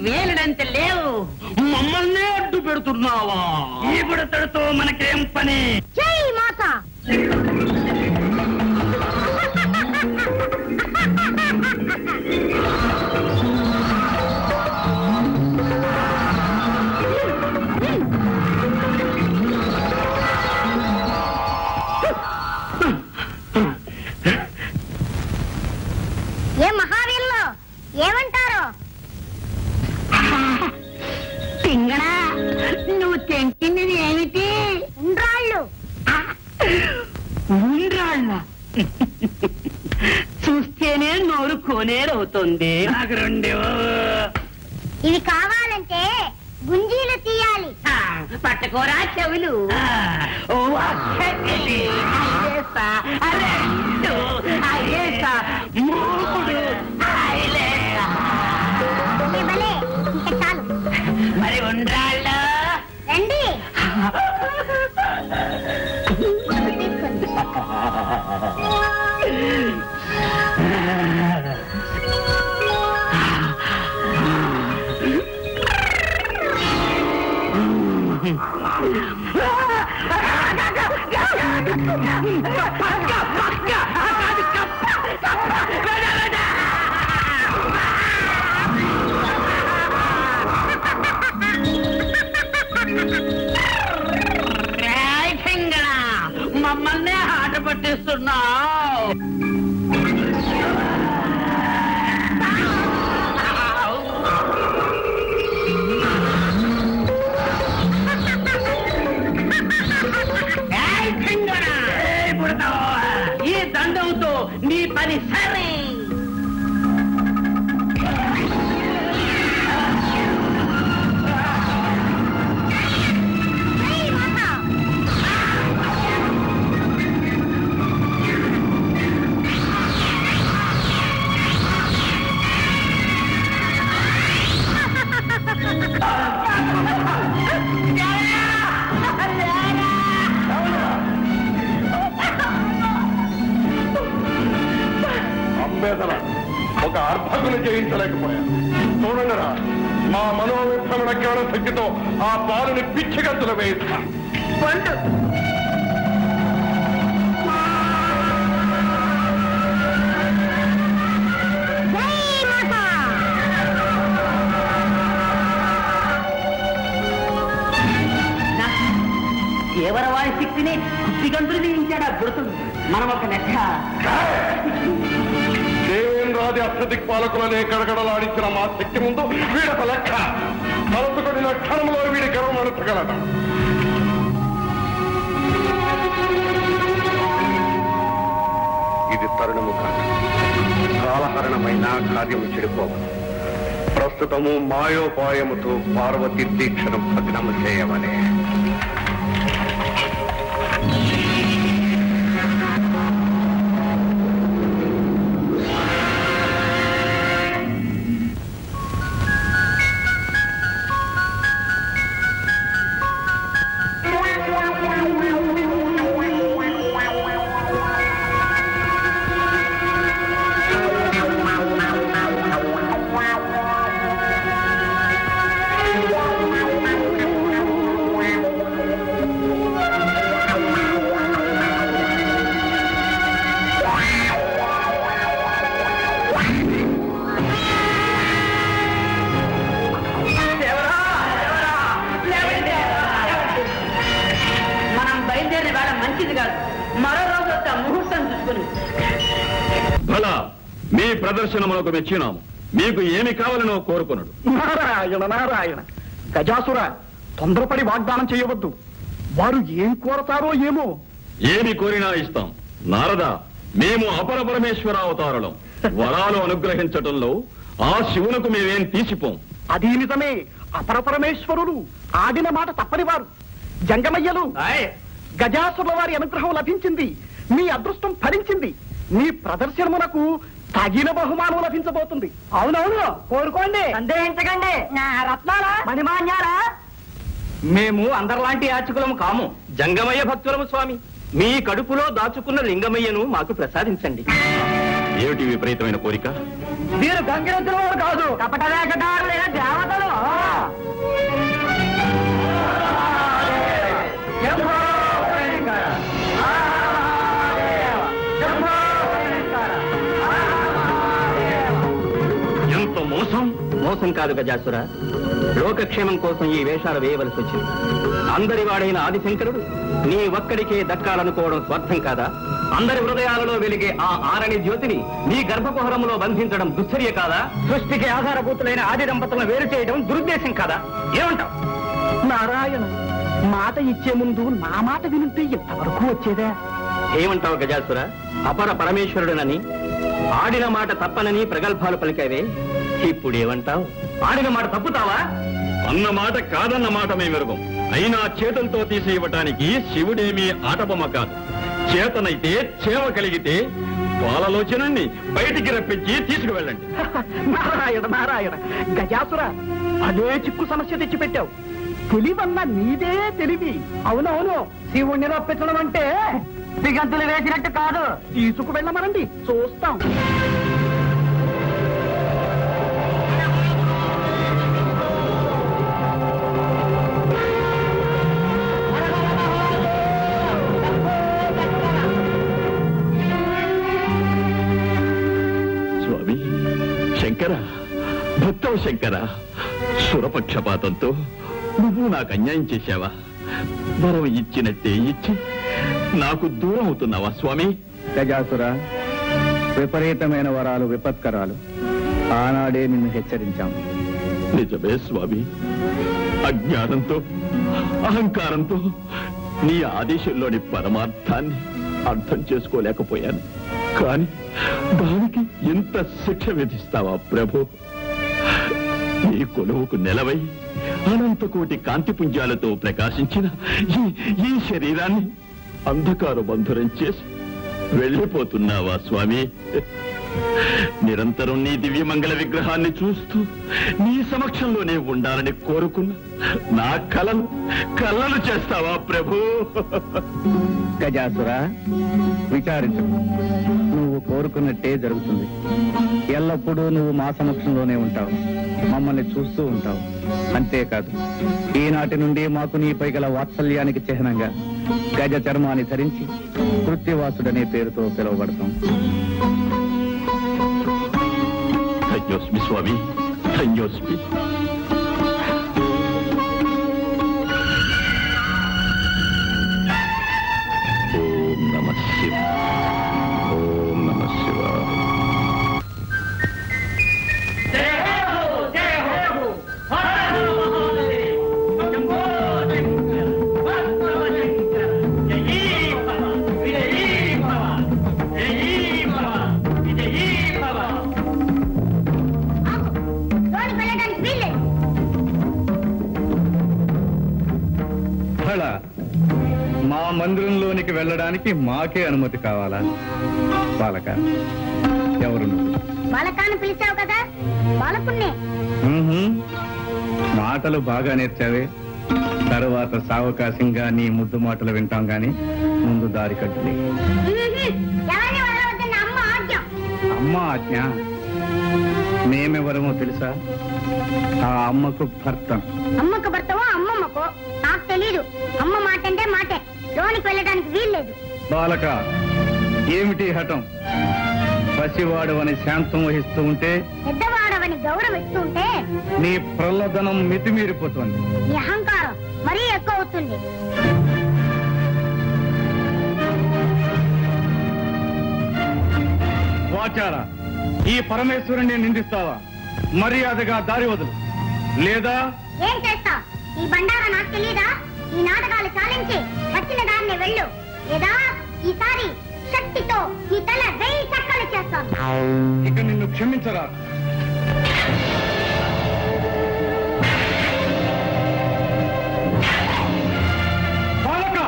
వేలడంత లేవు, మమ్మల్ని అడ్డు పెడుతున్నావా? ఇప్పుడు తడుతో మనకేం పని? జై మాత. ఏ మహావీరులు ఏమంటారు? పింగళా, నువ్వు తెంచినది ఏమిటి? ఉండ్రాళ్ళు. ఉండ్రాళ్ళ? చూస్తేనే నోరు కోనేరవుతుంది. ఇవి కావాలంటే గుంజీలు తీయాలి. పట్టుకోరా చెవులు. భలే, ఇంకా చాలు. మరి ఉండ్రాళ్ళ రండి. తీసుకోండి. మమ్మల్ని ఆట పట్టిస్తున్నావు. ఈ దండంతో నీ పని సరే. ఒక అర్భకులు జయించలేకపోయాను. చూడండిరా, మా మనోవిభ్రమణ జ్ఞాన శక్తితో ఆ బాలుని పిచ్చిగంతులు వేయిస్తా. దేవరవారి శక్తిని కుప్పిగంతులు జయించాడు ఆ గుర్తుడు. మనం ఒక లెక్క. దేవేంద్రాది అష్టదిక్పాలకులనే గడగడలాడించిన మా శక్తి ముందు వీడొక లెక్క. తలుచుకొని క్షణంలో వీడి గర్వం అణచగలట. ఇది తరుణము కాదు, కాలహరణమైన కార్యము చెడిపోవు. ప్రస్తుతము మాయోపాయముతో పార్వతి దీక్షను భగ్నము చేయవలే. మీ ప్రదర్శనములకు మెచ్చినాము. మీకు ఏమి కావాలనో కోరుకున్నాడు. నారాయణ నారాయణ. గజాసుర, తొందరపడి వాగ్దానం చేయవద్దు. వారు ఏం కోరతారో ఏమో. ఏమి కోరినా ఇస్తాం. నారద, మేము అపర పరమేశ్వర అవతారులం. వరాలు అనుగ్రహించటంలో ఆ శివునకు మేమేం తీసిపోం. అది నిజమే. అపర పరమేశ్వరులు ఆడిన మాట తప్పని వారు. జంగమయ్యలు, గజాసురుల వారి అనుగ్రహం లభించింది. మీ అదృష్టం ఫలించింది. మీ ప్రదర్శనమునకు తగిన బహుమానం లభించబోతుంది. అవునవును, కోరుకోండి, సందేహించకండి. నా రత్నాలా మణిమాన్యాలా? మేము అందరిలాంటి యాచకులము కాము, జంగమయ్య భక్తులము స్వామి. మీ కడుపులో దాచుకున్న లింగమయ్యను మాకు ప్రసాదించండి. ఏమిటి విపరీతమైన కోరిక? మీరు గంగిరెద్దుల వారు కాదు, కపట వేషధారులైన దేవతలు. ఎంత మోసం! మోసం కాదు గజాసుర, లోకక్షేమం కోసం ఈ వేషాలు వేయవలసి వచ్చింది. అందరి వాడైన ఆదిశంకరుడు నీ ఒక్కడికే దక్కాలనుకోవడం స్వార్థం కాదా? అందరి హృదయాలలో వెలిగే ఆ ఆరణి జ్యోతిని నీ గర్భకుహరంలో బంధించడం దుశ్చర్య కాదా? సృష్టికి ఆధారభూతులైన ఆది దంపతులను వేరు చేయడం దురుద్దేశం కాదా? ఏమంటావు? నారాయణ, మాట ఇచ్చే ముందు నా మాట వినుంటే ఎంతవరకు వచ్చేదా? ఏమంటావు గజాసుర? అపర పరమేశ్వరుడనని, ఆడిన మాట తప్పనని ప్రగల్భాలు పలికావే, ఇప్పుడేమంటావు? ఆడిన మాట తప్పుతావా? అన్న మాట కాదన్న మాట మేమెరుగం. అయినా చేతులతో తీసి ఇవ్వటానికి శివుడేమీ ఆటబొమ్మ కాదు. చేతనైతే చేవ కలిగితే పాలలోచనాన్ని బయటికి రప్పించి తీసుకువెళ్ళండి. నారాయణ నారాయణ, గజాసుర, అదే చిక్కు సమస్య తెచ్చిపెట్టావు. తెలివన్నా నీదే తెలివి. అవునవును, శివుణ్ణి రప్పించడం అంటే దిగంతులు వేసినట్టు కాదు. తీసుకు వెళ్ళమనండి, చూస్తాం. స్వామి శంకర, భక్తవ శంకర, సురపక్షపాతంతో నువ్వు నాకు అన్యాయం చేశావా? వరం ఇచ్చినట్టే ఇచ్చి నాకు దూరం అవుతున్నావా స్వామి? గజాసుర, విపరీతమైన వరాలు విపత్కరాలు. ఆనాడే నిన్ను హెచ్చరించాము. నిజమే స్వామి, అజ్ఞానంతో అహంకారంతో నీ ఆదేశంలోని పరమార్థాన్ని అర్థం చేసుకోలేకపోయాను. కానీ దానికి ఎంత శిక్ష విధిస్తావా ప్రభు? నీ కొలువుకు నెలవై అనంతకోటి కాంతిపుంజాలతో ప్రకాశించిన ఈ శరీరాన్ని అంధకార బంధురం చేసి వెళ్ళిపోతున్నావా స్వామి? నిరంతరం నీ దివ్యమంగళ విగ్రహాన్ని చూస్తూ నీ సమక్షంలోనే ఉండాలని కోరుకున్న నా కలలు చేస్తావా ప్రభు? గజాసుర, విచారించు. నువ్వు కోరుకున్నట్టే జరుగుతుంది. ఎల్లప్పుడూ నువ్వు మా సమక్షంలోనే ఉంటావు, మమ్మల్ని చూస్తూ ఉంటావు. అంతేకాదు, ఈనాటి నుండి మాకు నీపై గల వాత్సల్యానికి చిహ్నంగా గజ చర్మాన్ని ధరించి కృత్యవాసుడనే పేరుతో పిలువబడతాం. ధన్యోస్మి స్వామి, ధన్యోస్మి. ఓం నమః శివాయ, ఓం నమః శివాయ. మా మందిరంలోనికి వెళ్ళడానికి మాకే అనుమతి కావాలా? బాలక, ఎవరు నువ్వు? బాలకాన్ని పిలిచావు కదా, బాలకున్నే. మాటలు బాగా నేర్చావే. తరువాత సావకాశంగా నీ ముద్దు మాటలు వింటాం గాని ముందు దారి కట్టులే. ఎవరిని వదలవద్దన్న అమ్మ ఆజ్ఞ. అమ్మ ఆజ్ఞ? మేమెవరమో తెలుసా? ఆ అమ్మకు భర్త. అమ్మకు భర్తవో అమ్మమ్మకో నాకు తెలీదు. అమ్మ మాట అంటే మాటే, లోనికి వెళ్ళడానికి వీల్లేదు. బాలక, ఏమిటి హఠం? పసివాడవని శాంతం వహిస్తూ ఉంటే, పెద్దవాడవని గౌరవిస్తుంటే నీ ప్రల్లదనం మితిమీరిపోతుంది. నీ అహంకారం మరీ ఎక్కువ అవుతుంది. వాచార, ఈ పరమేశ్వరుని నిందిస్తావా? మర్యాదగా దారి వదులు, లేదా ఏం చేస్తా? ఈ బండారా నాకు తెలీదా? ఈ నాటకాలు చాలించి వచ్చిన దాన్ని వెళ్ళు, లేదా ఈసారి శక్తితో ఈ తల 1000 చక్కలు చేస్తాను. ఇక నిన్ను క్షమించరా? బాలక!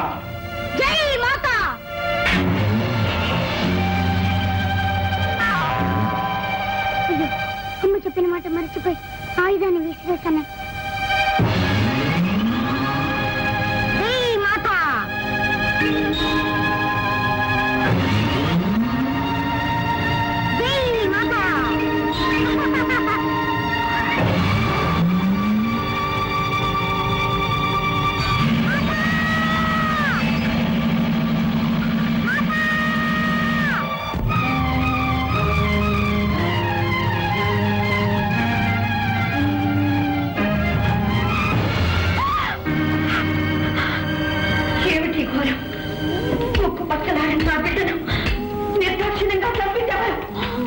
మాట మర్చిపోయి ఆయుధాన్ని విసిరేశాను.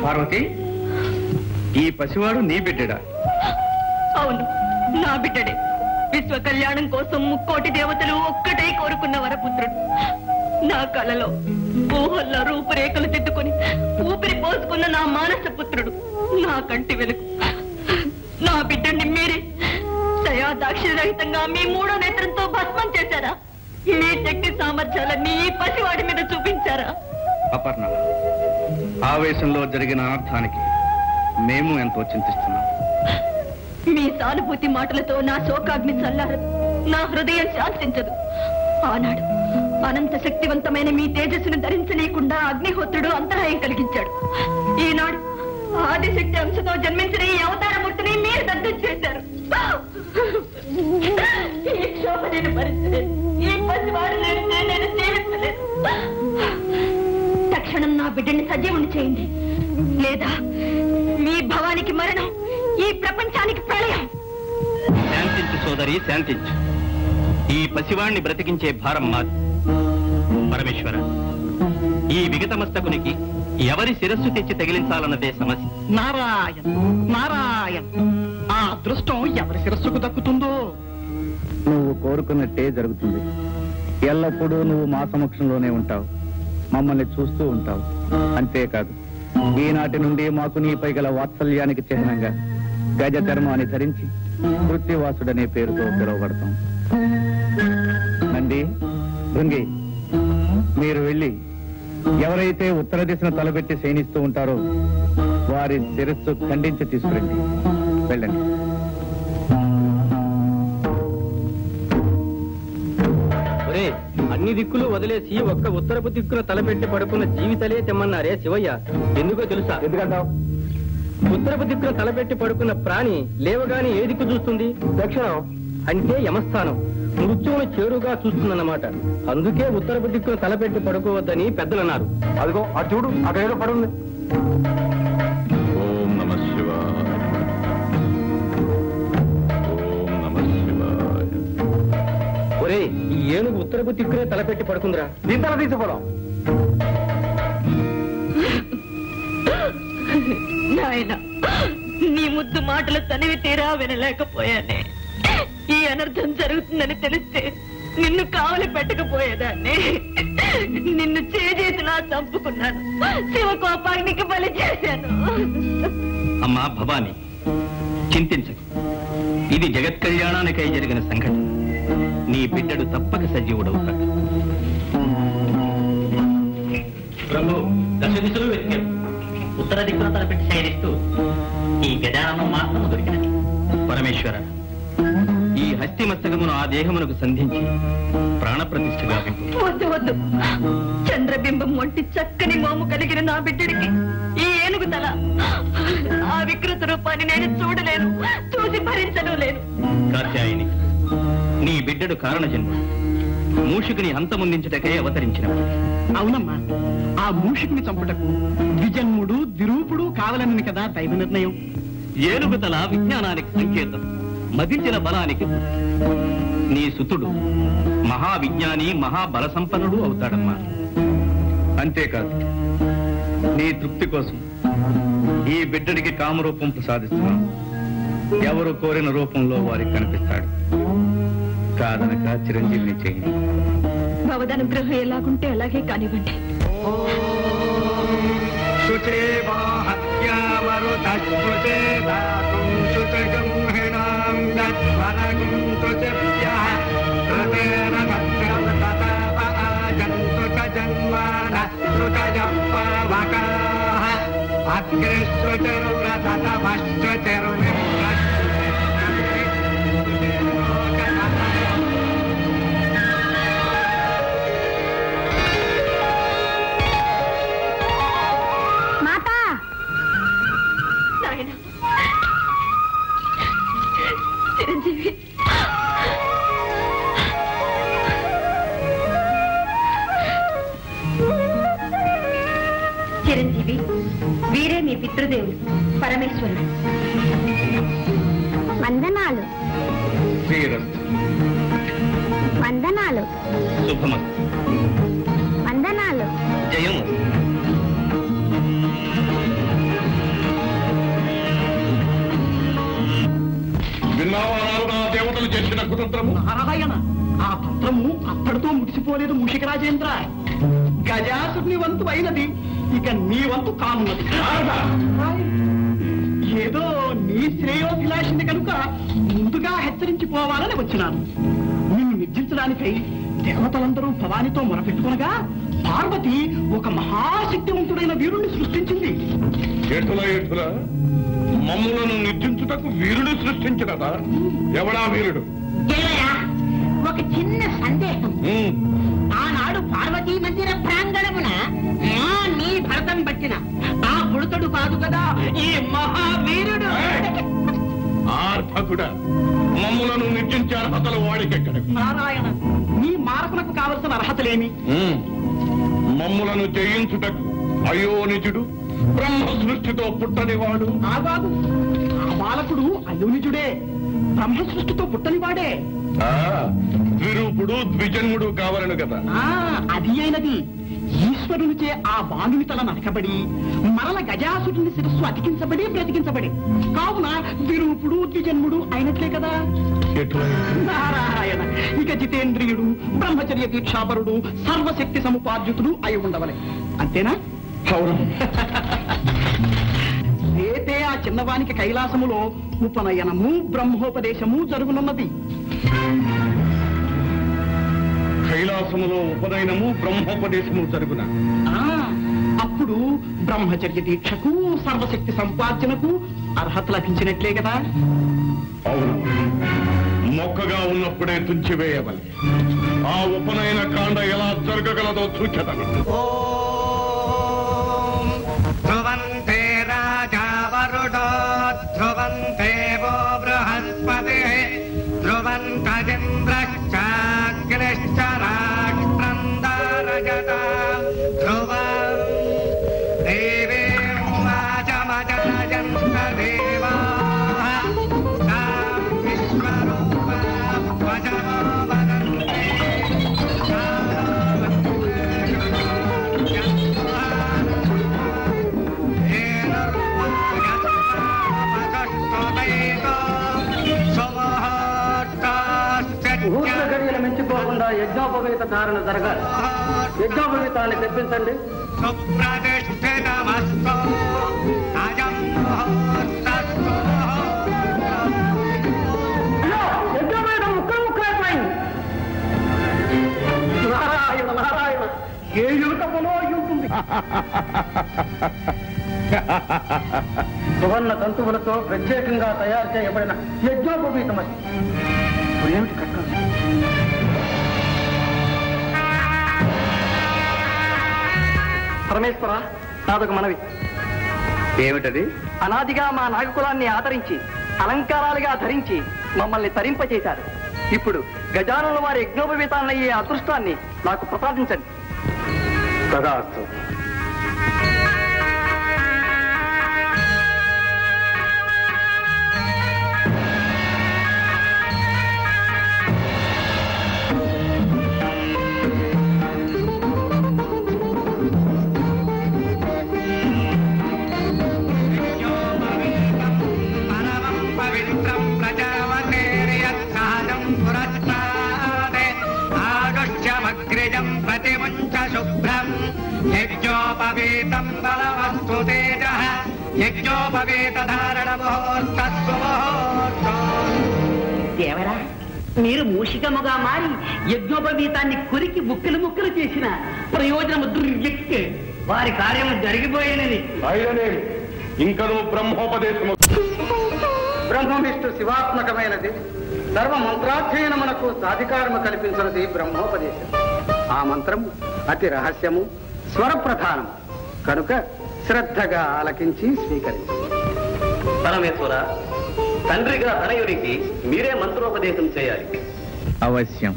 పార్వతి, ఈ పసివాడు నీ బిడ్డడా? అవును, నా బిడ్డడే. విశ్వ కళ్యాణం కోసం ముక్కోటి దేవతలు ఒక్కటే కోరుకున్న వరపుత్రుడు. నా కలలో ఊహల్లో రూపురేఖలు తిట్టుకుని ఊపిరి పోసుకున్న నా మానస పుత్రుడు, నా కంటి వెలుగు. నా బిడ్డని మీరే దయాదాక్షిణ్యరహితంగా మీ మూడో నేత్రంతో భస్మం చేశారా? మీ శక్తి సామర్థ్యాలన్నీ ఈ పసివాడి మీద చూపించారా? అపర్ణ, ఆవేశంలో జరిగిన అనర్థానికి మేము ఎంతో చింతిస్తున్నాం. మీ సానుభూతి మాటలతో నా శోకాగ్ని చల్లారదు, నా హృదయం శాంతించదు. ఆనాడు అనంత శక్తివంతమైన మీ తేజస్సును ధరించలేకుండా అగ్నిహోత్రుడు అంతరాయం కలిగించాడు. ఈనాడు ఆదిశక్తి అంశతో జన్మించిన ఈ అవతారమూర్తిని మీరు దగ్ధం చేశారు. ఈ క్షోభని పరిస్థితి ఈ పసివాడు నేను జీవించలేదు. తక్షణం నా బిడ్డని సజీవుని చేయండి, లేదా మీ భవానికి మరణం, ఈ ప్రపంచానికి ప్రళయం. శాంతించు సోదరి, శాంతించు. ఈ పసివాణ్ణి బ్రతికించే భారం మాది. పరమేశ్వర, ఈ విగతమస్తకునికి ఎవరి శిరస్సు తెచ్చి తగిలించాలన్నదే సమస్య. నారాయణ నారాయణ, ఆ అదృష్టం ఎవరి శిరస్సుకు దక్కుతుందో. నువ్వు కోరుకున్నట్టే జరుగుతుంది. ఎల్లప్పుడూ నువ్వు మా సమక్షంలోనే ఉంటావు, మమ్మల్ని చూస్తూ ఉంటావు. అంతేకాదు, ఈనాటి నుండి మాకు నీపై గల వాత్సల్యానికి చిహ్నంగా గజ చర్మాన్ని ధరించి కృత్యవాసుడనే పేరుతో పిలువబడతాం. నంది, భృంగి, మీరు వెళ్ళి ఎవరైతే ఉత్తర దిశను తలబెట్టి శయనిస్తూ ఉంటారో వారి శిరస్సు ఖండించి తీసుకురండి. వెళ్ళండి. అన్ని దిక్కులు వదిలేసి ఒక్క ఉత్తరపు దిక్కున తలపెట్టి పడుకున్న జీవితలే తెమ్మన్నారే శివయ్య. ఎందుకో తెలుసా? ఎందుకంటావు? ఉత్తరపు దిక్కున తలపెట్టి పడుకున్న ప్రాణి లేవగాని ఏ దిక్కు చూస్తుంది? దక్షిణం, అంటే యమస్థానం. మృత్యువును చేరుగా చూస్తుందన్నమాట. అందుకే ఉత్తరపు దిక్కున తలపెట్టి పడుకోవద్దని పెద్దలన్నారు. అదిగో అటు చూడు, అక్కడ ఏదో పడుంది. ఓం నమః శివాయ. ఓం నమః శివాయ. ఒరే, ఈ ఏనుగు ఉత్తరపు దిక్కునే తలపెట్టి పడుకుందిరా. దీని తల తీసుకోవడం. నాయన, నీ ముద్దు మాటలు తనివి తీరా వినలేకపోయానే. ఈ అనర్థం జరుగుతుందని తెలిస్తే నిన్ను కావలి పెట్టకపోయేదాన్ని. నిన్ను చేసేసినా చంపుకున్నాను, శివకోపాగ్నికి బలి చేశాను. అమ్మా భవాని, చింతించకు. ఇది జగత్ కళ్యాణానికై జరిగిన సంఘటన. నీ బిడ్డడు తప్పక సజీవుడవుతాడు. ప్రభు, దశ దిశలు వెతికారు. ఉత్తర దిక్కున తలపెట్టి శయనిస్తూ ఈ గజానం మాత్రం దొరికినది. పరమేశ్వర, ఈ హస్తి మస్తకమును ఆ దేహమునకు సంధించి ప్రాణప్రతిష్ఠ గావింపు. వద్దు వద్దు, చంద్రబింబం వంటి చక్కని మోము కలిగిన నా బిడ్డడికి ఈ ఏనుగు తల, ఆ వికృత రూపాన్ని నేను చూడలేను, చూసి భరించను లేను. కాత్యాయని, నీ బిడ్డడు కారణ జన్ముడు. మూషికుని హంతముందించుటకై అవతరించినవాడు. అవునమ్మా, ఆ మూషికుని చంపుటకు ద్విజన్ముడు ద్విరూపుడు కావాలని కదా దైవ నిర్ణయం. ఏనుగు తల విజ్ఞానానికి సంకేతం, మదించిన బలానికి. నీ సుతుడు మహావిజ్ఞాని, మహాబల సంపన్నుడు అవుతాడమ్మా. అంతేకాదు, నీ తృప్తి కోసం ఈ బిడ్డడికి కామరూపం ప్రసాదిస్తున్నాం. ఎవరు కోరిన రూపంలో వారికి కనిపిస్తాడు. కాదనక చిరంజీవిని చేయండి. భవదనుగ్రహం ఎలాగుంటే అలాగే కానివ్వండి. మాతా చిరంజీవి చిరంజీవి వీరే మీ పితృదేవుడు పరమేశ్వరుడు. వందనాలు వందనాలు శుభమస్తు. వందనాలు. జయము. విన్నావా నా దేవతలు చేసిన కుతంత్రము? నారాయణ, ఆ తంత్రము అప్పటితో ముగిసిపోలేదు మూషిక రాజేంద్ర. గజాసుని వంతు అయినది, ఇక నీ వంతు కానున్నది. ఏదో నీ శ్రేయోభిలాషిని కనుక ముందుగా హెచ్చరించిపోవాలని వచ్చినాను. నిన్ను నిర్జించడానికై దేవతలందరూ భవానితో మొరపెట్టుకునగా పార్వతి ఒక మహాశక్తివంతుడైన వీరుణ్ణి సృష్టించింది. ఎటుల మమ్ములను నిర్జించుటకు వీరుడు సృష్టించినదా? ఎవడా వీరుడు? ఒక చిన్న సందేహం. ఆనాడు పార్వతీ మందిర ప్రాంగణమున నీ భరతం పట్టిన ఆ పుడతడు కాదు కదా ఈ మహావీరుడు? ఆర్థకుడా, మమ్ములను నిర్జించే అర్హతలు వాడికెక్కడ? నారాయణ, నీ మారకులకు కావలసిన అర్హతలేమి? మమ్ములను జయించుటకు అయోనిజుడు బ్రహ్మ సృష్టితో పుట్టనివాడు. ఆగాదు, ఆ బాలకుడు అయోనిజుడే, బ్రహ్మ సృష్టితో పుట్టనివాడే. ద్విరూపుడు ద్విజన్ముడు కావాలను కదా. అది అయినది. ఈశ్వరునిచే ఆ బాలుని తల నరకబడి మరల గజాసురుని శిరస్సు అతికించబడి బ్రతికించబడి కావున విరూపుడు ద్విజన్ముడు అయినట్లే కదా. నారాయణ, ఇక జితేంద్రియుడు బ్రహ్మచర్య దీక్షాపరుడు సర్వశక్తి సముపార్జితుడు అయి ఉండవలే. అంతేనా? రేపే ఆ చిన్నవానికి కైలాసములో ఉపనయనము బ్రహ్మోపదేశము జరుగునున్నది. కైలాసములో ఉపనయనము బ్రహ్మోపదేశము జరుగున. అప్పుడు బ్రహ్మచర్య దీక్షకు సర్వశక్తి సంపార్జనకు అర్హత లభించినట్లే కదా. అవును, మొక్కగా ఉన్నప్పుడే తుంచివేయవలే. ఆ ఉపనయన కాండ ఎలా జరగగలదో చూచెదను. ధ్రువంతే రాజా వరుడో ధ్రువంతే వో బృహస్పతి ధ్రువంతజింద్రశ్చాగ్నిశ్చ రాష్ట్రం దారయత ధ్రువం దేవీం వాచమజాయంత దేవాః తాం విశ్వరూపాం వచమో వదంతే ముహూర్త గడియలు మించిపోకుండా యజ్ఞోపవీత ధారణ జరగాలి. యజ్ఞోపవీతాన్ని తెప్పించండి. సుప్రతిష్ఠితమస్తు అయం ముహూర్తస్తు. యజ్ఞోపవీతం ముక్కలు ముక్కలైపోయింది. నారాయణ నారాయణ, ఏ యువతములో ఉంటుంది. సువర్ణ తంతువులతో ప్రత్యేకంగా తయారు చేయబడిన యజ్ఞోపవీతం అది. ఏమిటి కట్టం? పరమేశ్వర, నాదొక మనవి. ఏమిటది? అనాదిగా మా నాగకులాన్ని ఆదరించి అలంకారాలుగా ధరించి మమ్మల్ని తరింపచేశారు. ఇప్పుడు గజానుల వారి యజ్ఞోపవీతాలయ్యే అదృష్టాన్ని నాకు ప్రసాదించండి. తదాస్తు. పవిత్రం ప్రజావతేర్యత్సాదం పురస్కారే ఆగుష్యమగ్రిజం ప్రతిముంచ శుభ్రం యజ్ఞోపవీతం బలవస్తు తేజః యజ్ఞోపవీత ధారణ ముహూర్తస్సు ముహూర్తం. దేవరా, మీరు మూషికముగా మారి యజ్ఞోపవీతాన్ని కొరికి ముక్కలు ముక్కలు చేసిన ప్రయోజనము దుర్వ్యక్తి. వారి కార్యము జరిగిపోయినది. అయిననేమి ఇంకనూ బ్రహ్మోపదేశము. బ్రహ్మవిష్ణు శివాత్మకమైనది. సర్వ మంత్రాధ్యయనమునకు సాధికారము కల్పించినది బ్రహ్మోపదేశం. ఆ మంత్రం అతి రహస్యము, స్వరప్రధానము కనుక శ్రద్ధగా ఆలకించి స్వీకరించు. పరమేశ్వర, తండ్రిగా తనయునికి మీరే మంత్రోపదేశం చేయాలి. అవశ్యం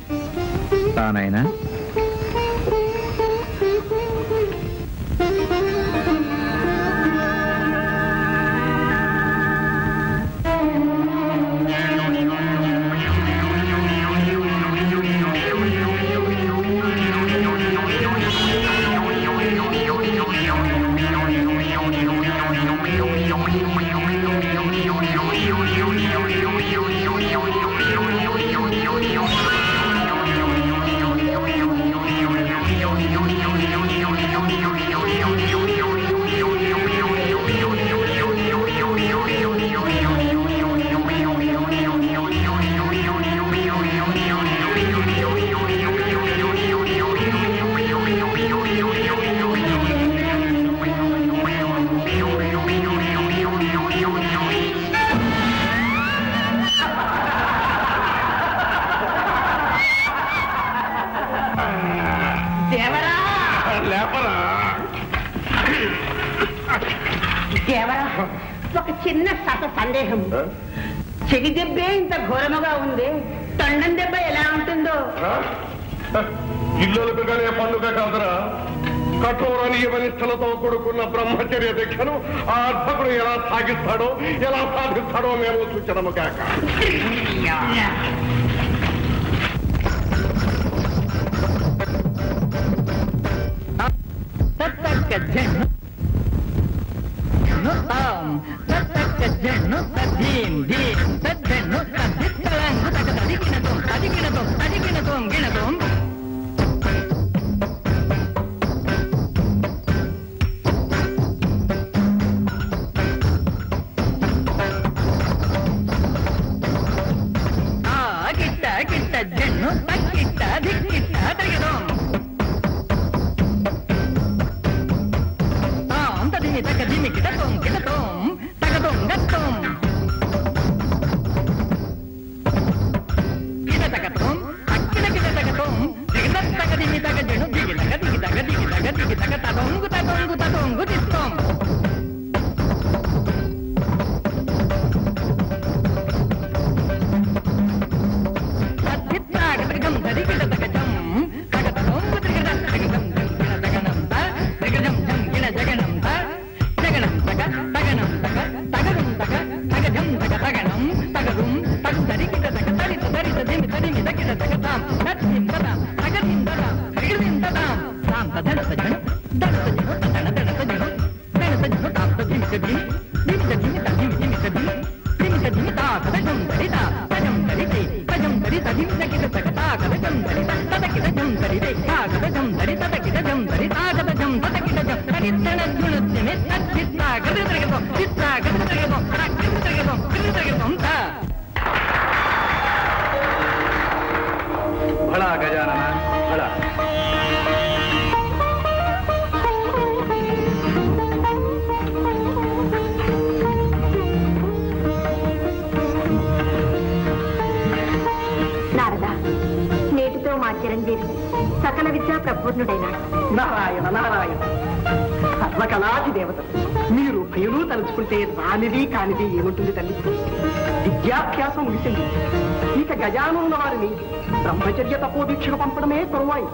తానైనా. ఒక చిన్న సందేహం. చెవి దెబ్బే ఇంత ఘోరముగా ఉంది, తొండం దెబ్బ ఎలా ఉంటుందో? ఇల్లులకుగానే పండుగ కాదురా. కఠోర నియమనిష్టలతో కూడుకున్న బ్రహ్మచర్య దీక్షను ఆ అర్భకుడు ఎలా సాగిస్తాడో, ఎలా సాధిస్తాడో మేము సూచనము కాక. భళా గజానన భళా. నారదా, నేటితో మా చిరంజీవి సకల విద్యా ప్రపూర్ణుడైనాడు. నారాయణ నారాయణ, సర్వకళాది దేవత. మీరు భయలు తలుచుకుంటే రానిది కానిది ఏముంటుంది తల్లి? విద్యాభ్యాసం ముగిసింది. ఇక గజానున్న వారిని బ్రహ్మచర్య తపోదీక్షకు పంపడమే తరువాయి.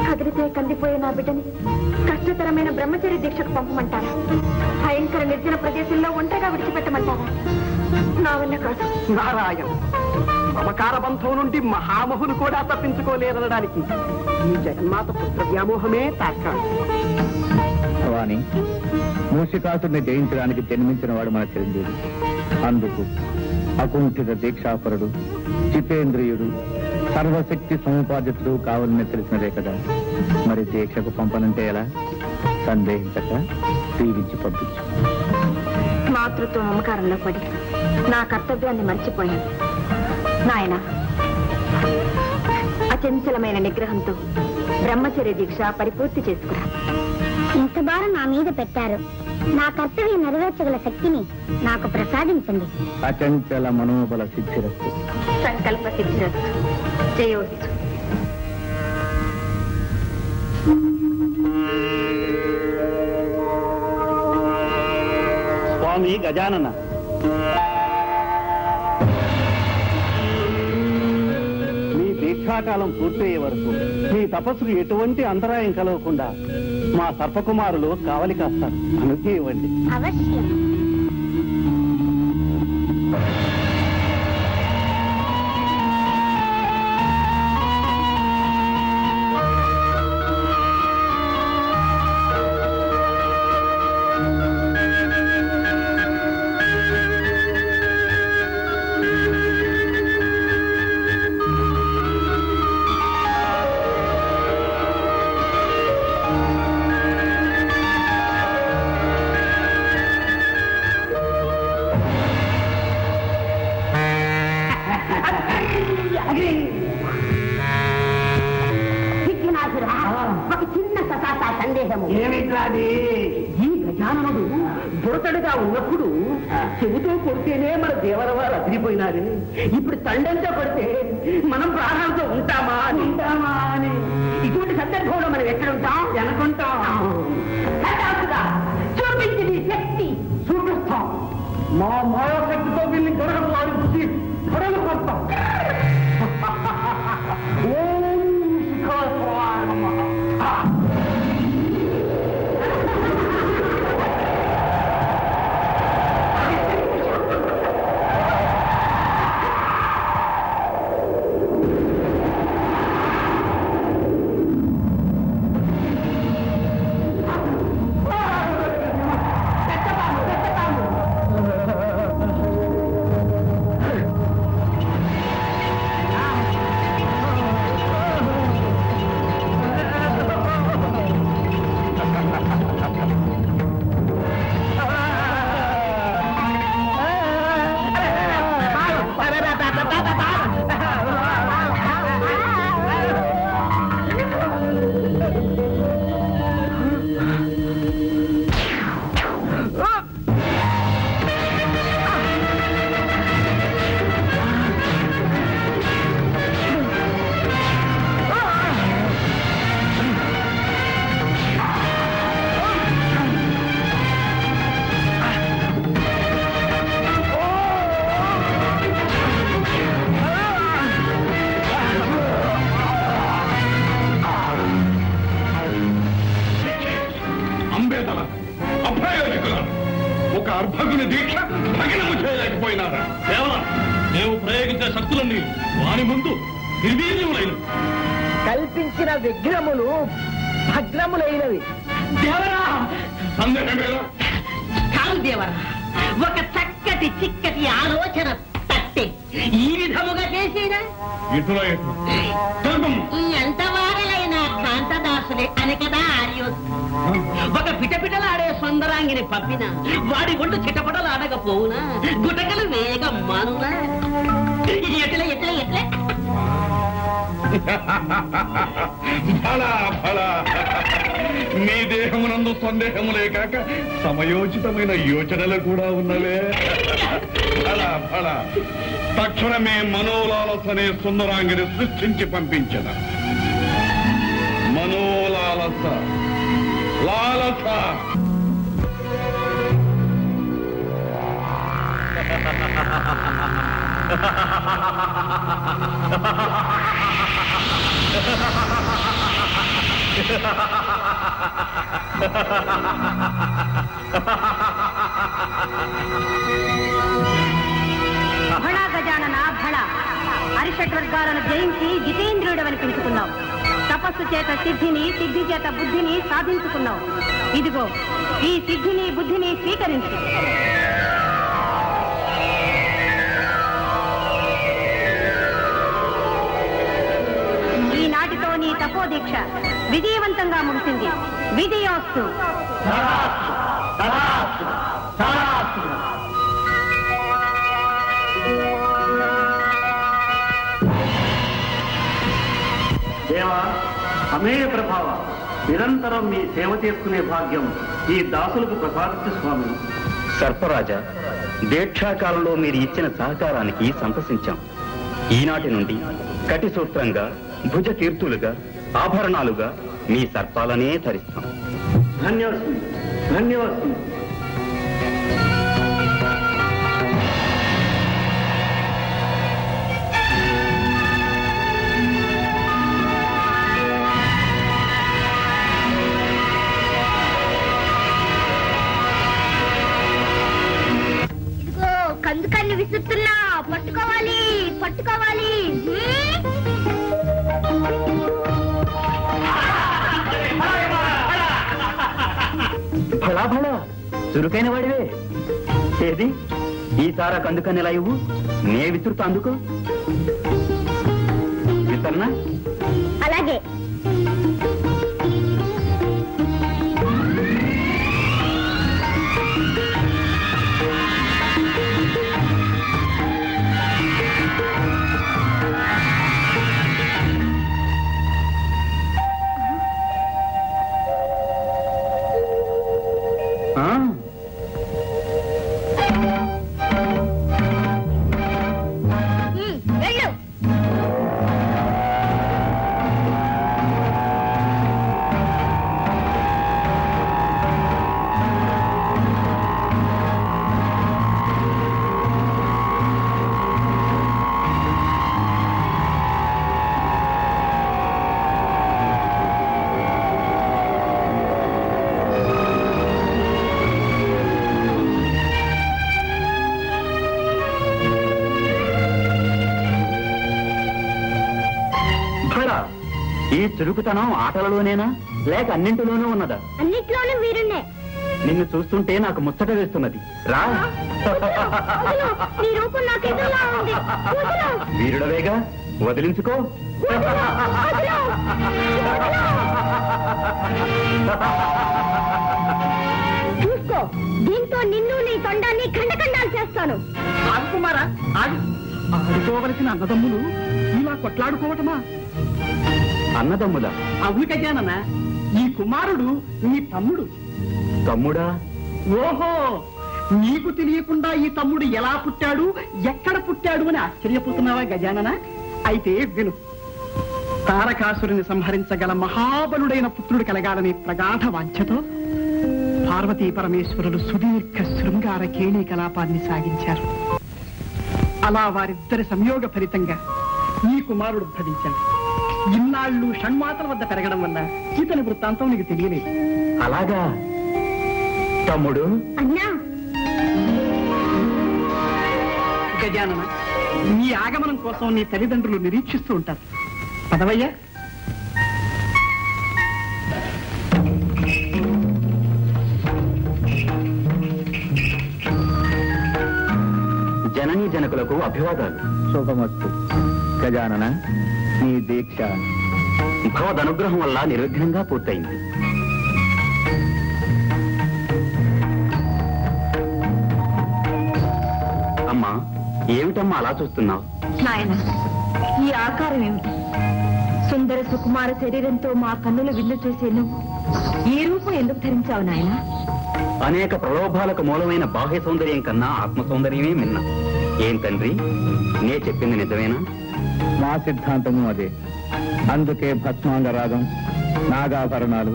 కదిలితే కందిపోయే నా బిడ్డని కష్టతరమైన బ్రహ్మచర్య దీక్షకు పంపమంటారా? భయంకర నిర్జన ప్రదేశంలో ఒంటరిగా విడిచిపెట్టమంటారా? నా వల్ల కాదు. నారాయణ, మమకార బంధం నుండి మహామహులు కూడా తప్పించుకోలేదనడానికి ఈ జగన్మాత పుత్ర వ్యామోహమే తార్కాణం. భవాని, మూషికాసుని జయించడానికి జన్మించిన వాడు మన చిరంజీవి. అందుకు అకుంఠిత దీక్షాపరుడు, జితేంద్రియుడు, సర్వశక్తి సముపార్జితుడు కావాలని తెలిసినదే కదా. మరి దీక్షకు పంపనంటే ఎలా? సందేహించక దీవించి పంపించు. మాతృత్వ మమకారంలో పడి నా కర్తవ్యాన్ని మర్చిపోయాను. నాయన, అచంచలమైన నిగ్రహంతో బ్రహ్మచర్య దీక్ష పరిపూర్తి చేసుకురా. ఇంత భారం నా మీద పెట్టారు, నా కర్తవ్యం నెరవేర్చగల శక్తిని నాకు ప్రసాదించండి. అచంచల మనోబల సిద్ధిరస్తు. సంకల్ప సిద్ధిరస్తు. జయోస్తు. స్వామి గజానన, మీ దీక్షాకాలం పూర్తయ్యే వరకు మీ తపస్సుకు ఎటువంటి అంతరాయం కలగకుండా మా సర్పకుమారులు కావలి కాస్తారు. అనుజ్ఞ ఇవ్వండి. అవశ్యం. ఒక చిన్న ససాసా సందేహము. ఏమిట్రాది? ఈ గజాననుడు దొరతడుగా ఉన్నప్పుడు చెవితో కొడితేనే మన దేవరవారు అదిరిపోయినారు. ఇప్పుడు తండంతో కొడితే మనం ప్రాణాలతో ఉంటామా అని ఇటువంటి సందర్భంలో మనం ఎక్కడుంటాం? అనుకుంటాం. చూపించి నీ శక్తి చూపిస్తాం. మా మాయాశక్తితో వీళ్ళని గొడవలు వాడి బుద్ధి గొడవలు కొడతాం. ఒక అర్భకుని దీక్ష భగ్నము చేయలేకపోయినారా? కేవలం మేము ప్రయోగించే శక్తులన్నీ వాని ముందు నిర్వీర్యములైనవి. కల్పించిన విగ్రహములు భగ్నములైనవి. దేవరా సందేహమేలా? కాదు దేవరా, ఒక చక్కటి చిక్కటి ఆలోచన తట్టే ఈ విధముగా చేసేనా? ఇటులా ఎంత వారలైన కాంతదాసులే అని కదా ఆర్యోస్. ఒక పిటపిటలాడే సుందరాంగిని పంపిన వాడి ఒళ్ళు చిటపటలాడకపోవునా? గుటకలు వేగం మానునా? ఎట్లా ఎట్లా ఎట్లా? ఫలా ఫలా మీ దేహమునందు సందేహములే కాక సమయోచితమైన యోచనలు కూడా ఉన్నవే. ఫలా ఫలా తక్షణమే మనోలాలసనే సుందరాంగిని సృష్టించి పంపించిన. మనోలాలస లాలస భళ గజానన భళ. అరిషడ్వర్గాలను జయించి జితేంద్రుడవని పిలుచుకున్నావు. తపస్సు చేత సిద్ధిని, సిద్ధి చేత బుద్ధిని సాధించుకున్నావు. ఇదిగో ఈ సిద్ధిని బుద్ధిని స్వీకరించు. ఈనాటితో నీ తపోదీక్ష విజయవంతంగా ముగిసింది. విజయోస్తు. దేవా, అమేయ ప్రభావ, నిరంతరం మీ సేవ చేసుకునే భాగ్యం ఈ దాసులకు ప్రసాదించు స్వామి. సర్పరాజా, దీక్షాకాలంలో మీరు ఇచ్చిన సహకారానికి సంతసించాం. ఈనాటి నుండి కటి సూత్రంగా, భుజ కీర్తులుగా, ఆభరణాలుగా మీ సర్పాలనే ధరిస్తాం. ధన్యవాదాలు, ధన్యవాదాలు. కందుకన్ని విసురుతున్నా, పట్టుకోవాలి పట్టుకోవాలి. భళా భళా, చురుకైన వాడివే. ఏది ఈసారా కందుకని ఎలా ఇవ్వు, నే విసురుతా. అందుకో విసరనా? అలాగే. వెళ్ళు. ఈ చురుకుతనం ఆటలలోనేనా లేక అన్నింటిలోనూ ఉన్నదా? అన్నిట్లోనూ వీరున్నే. నిన్ను చూస్తుంటే నాకు ముచ్చట వేస్తున్నది. రా. నీ రూపం నాకు ఎదురులా ఉంది. వీరుడవేగా, వదిలించుకో. చూసుకో, దీంతో నిన్ను నీ తొండాన్ని ఖండఖండాలు చేస్తాను. ఆగుకుమారా, ఆడుకోవలసిన అన్నదమ్ములు ఇలా కొట్లాడుకోవటమా? అన్నదమ్ముల? అవును గజానన, ఈ కుమారుడు నీ తమ్ముడు. తమ్ముడా? ఓహో, నీకు తెలియకుండా ఈ తమ్ముడు ఎలా పుట్టాడు, ఎక్కడ పుట్టాడు అని ఆశ్చర్యపోతున్నావా గజానన? అయితే విను. తారకాసురుని సంహరించగల మహాబలుడైన పుత్రుడు కలగాలనే ప్రగాఢ వాంఛతో పార్వతీ పరమేశ్వరులు సుదీర్ఘ శృంగార కేళీ కలాపాన్ని సాగించారు. అలా వారిద్దరి సంయోగ ఫలితంగా ఈ కుమారుడు భవించాడు. ఇన్నాళ్ళు షణ్మాతల వద్ద పెరగడం వల్ల ఇతని వృత్తాంతం నీకు తెలియలేదు. అలాగా తమ్ముడు? అన్నా, గజానన, నీ ఆగమనం కోసం నీ తల్లిదండ్రులు నిరీక్షిస్తూ ఉంటారు. పదవయ్యా. జననీ జనకులకు అభివాదాలు. శుభమస్తు. గజానన, నీ దీక్ష భగవదనుగ్రహం వల్ల నిర్విఘ్నంగా పూర్తయింది. అమ్మా, ఏమిటమ్మా అలా చూస్తున్నావు? నాయన, ఈ ఆకారం ఏమిటి? సుందర సుకుమార శరీరంతో మా కన్నులు విందు చేసే నువ్వు ఈ రూపం ఎందుకు ధరించావు నాయన? అనేక ప్రలోభాలకు మూలమైన బాహ్య సౌందర్యం కన్నా ఆత్మ సౌందర్యమే మిన్న. ఏం తండ్రి, నే చెప్పింది నిజమేనా? మా సిద్ధాంతము అదే. అందుకే భస్మాంగ రాగం, నాగాభరణాలు,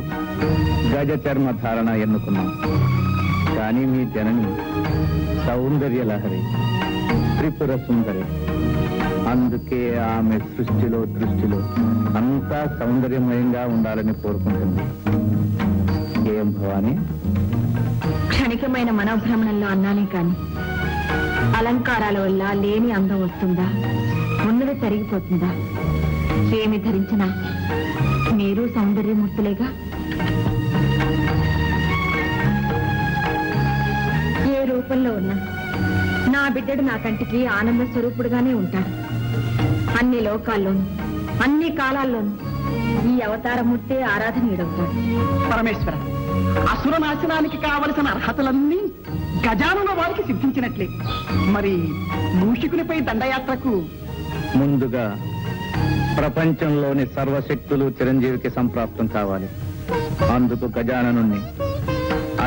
గజ చర్మ ధారణ ఎన్నుకున్నాం. కానీ మీ జనని సౌందర్య లహరి, త్రిపుర సుందరి. అందుకే ఆమె సృష్టిలో దృష్టిలో అంతా సౌందర్యమయంగా ఉండాలని కోరుకుంటుంది. ఏం భవాని? క్షణికమైన మనోభ్రమణంలో అన్నానే కాని అలంకారాల వల్ల లేని అందం వస్తుందా, ఉన్నది తరిగిపోతుందా? ఏమి ధరించినా మీరు సౌందర్యమూర్తులేగా. ఏ రూపంలో ఉన్నా నా బిడ్డడు నా కంటికి ఆనంద స్వరూపుడుగానే ఉంటాడు. అన్ని లోకాల్లోనూ అన్ని కాలాల్లోనూ ఈ అవతారమూర్తే ఆరాధనీయుడవుతాడు. పరమేశ్వర, అసుర నాశనానికి కావలసిన అర్హతలన్నీ గజానన వారికి సిద్ధించినట్లే. మరి మూషికునిపై దండయాత్రకు ముందుగా ప్రపంచంలోని సర్వశక్తులు చిరంజీవికి సంప్రాప్తం కావాలి. అందుకు గజాననుణ్ణి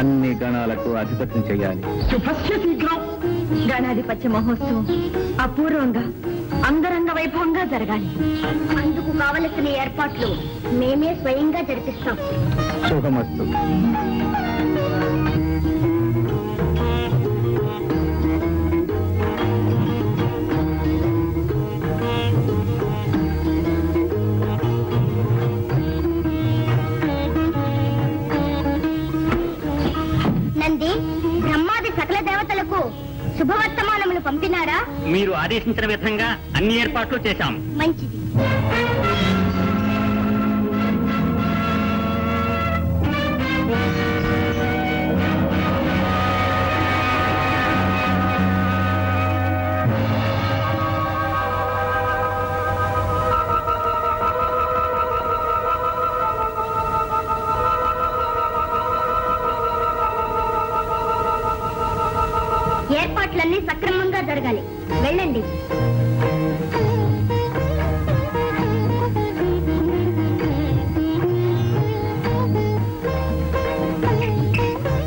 అన్ని గణాలకు అధిపత్యం చెయ్యాలి. శుభస్య శీఘ్రం. గణాధిపత్య మహోత్సవం అపూర్వంగా అంగరంగ వైభవంగా జరగాలి. అందుకు కావలసిన ఏర్పాట్లు మేమే స్వయంగా జరిపిస్తాం. శుభమస్తు. నంది, బ్రహ్మాది సకల దేవతలకు శుభవర్తమానములు పంపినారా? మీరు ఆదేశించిన విధంగా అన్ని ఏర్పాట్లు చేశాం. మంచిది. ఏర్పాట్లన్నీ సక్రమంగా జరగాలి. వెళ్ళండి.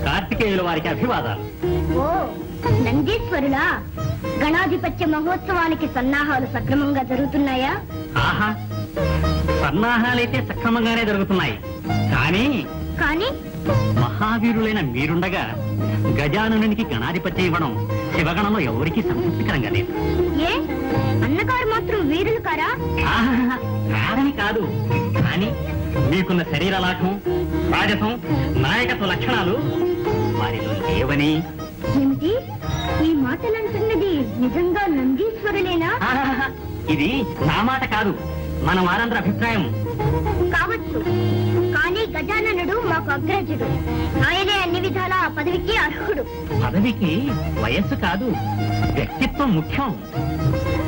కార్తికేయుల వారికి అభివాదాలు. ఓ నందీశ్వరులా, గణాధిపత్య మహోత్సవానికి సన్నాహాలు సక్రమంగా జరుగుతున్నాయా? ఆహా, సన్నాహాలైతే సక్రమంగానే జరుగుతున్నాయి. కానీ కానీ మహావీరులైన మీరుండగా గజాననునికి గణాధిపత్యం ఇవ్వడం శివగణంలో ఎవరికీ సంతృప్తికరంగా లేదు. ఏ అన్నగారు మాత్రం వీరులు కారా? ఆహా, కాదని కాదు. కానీ మీకున్న శరీర లాఘం, రాజసం, నాయకత్వ లక్షణాలు వారిలో లేవని. ఏమిటి ఈ మాటలంటున్నది? నిజంగా నందీశ్వరులేనా? ఆహాహా, ఇది నా మాట కాదు, మన వారందరి అభిప్రాయం. కావచ్చు, కానీ గజాననుడు మాకు అగ్రజుడు. ఆయనే అన్ని విధాలా ఆ పదవికి అర్హుడు. పదవికి వయస్సు కాదు, వ్యక్తిత్వం ముఖ్యం.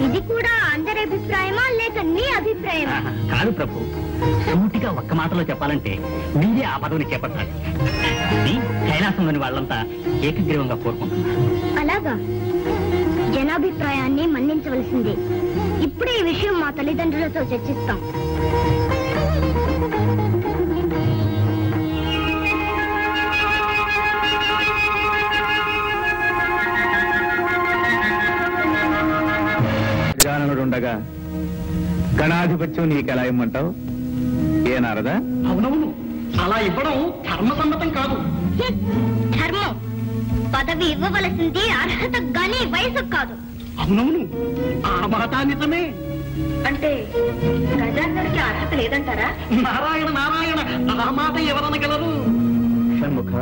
ఇది కూడా అందరి అభిప్రాయమా లేక నీ అభిప్రాయమా? ఆహా, కాదు ప్రభు, సూటిగా ఒక్క మాటలో చెప్పాలంటే మీరే ఆ పదవిని చేపట్టాలి. ఇది కైలాసంలోని వాళ్ళంతా ఏకగ్రీవంగా కోరుకుంటున్నారు. అలాగా? జనాభిప్రాయాన్ని మన్నించవలసిందే. ఇప్పుడే ఈ విషయం మా తల్లిదండ్రులతో చర్చిస్తాం. గజాననుడుండగా గణాధిపత్యం నీకెలా ఇమ్మంటావు? ఏ నారదా? అవునవును, అలా ఇవ్వడం ధర్మసమ్మతం కాదు. ధర్మం పదవి ఇవ్వవలసింది అర్హత గాని వయసు కాదు. అవునవును, ఆ మాట నిజమే. అంటే గజాననుడికి అర్హత లేదంటారా? నారాయణ నారాయణ, ఆ మాట ఎవరనగలరు? షణ్ముఖ,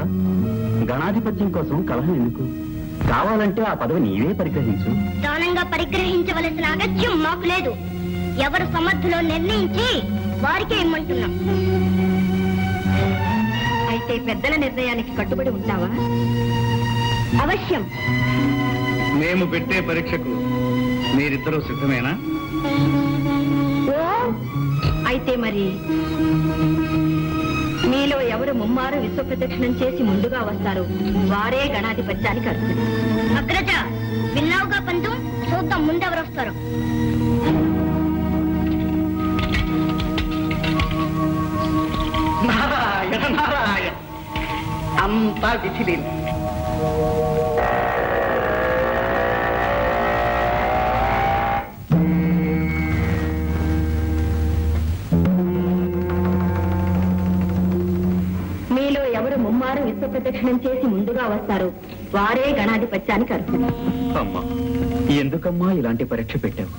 గణాధిపత్యం కోసం కలహం ఎందుకు? కావాలంటే ఆ పదవి నీవే పరిగ్రహించు. దానంగా పరిగ్రహించవలసిన అగత్యం మాకు లేదు. ఎవరు సమర్థులో నిర్ణయించి వారికే ఇమ్మంటున్నాం. అయితే పెద్దల నిర్ణయానికి కట్టుబడి ఉంటావా? అవశ్యం. మేము పెట్టే పరీక్షకు మీరిద్దరూ సిద్ధమేనా? ఓ అయితే మరి మీలో ఎవరు ముమ్మారు విశ్వ ప్రదక్షిణం చేసి ముందుగా వస్తారు వారే గణాధిపత్యానికి అర్హులు. అగ్రజ, విన్నావుగా పంతు? చూద్దాం ముందెవరు వస్తారు. నారాయణ నారాయణ, అంతా విధిలేదు. మీలో ఎవరు ముమ్మారు విశ్వ ప్రదక్షిణం చేసి ముందుగా వస్తారు వారే గణాధిపత్యానికి అర్హులు. అమ్మా, ఎందుకమ్మా ఇలాంటి పరీక్ష పెట్టావు?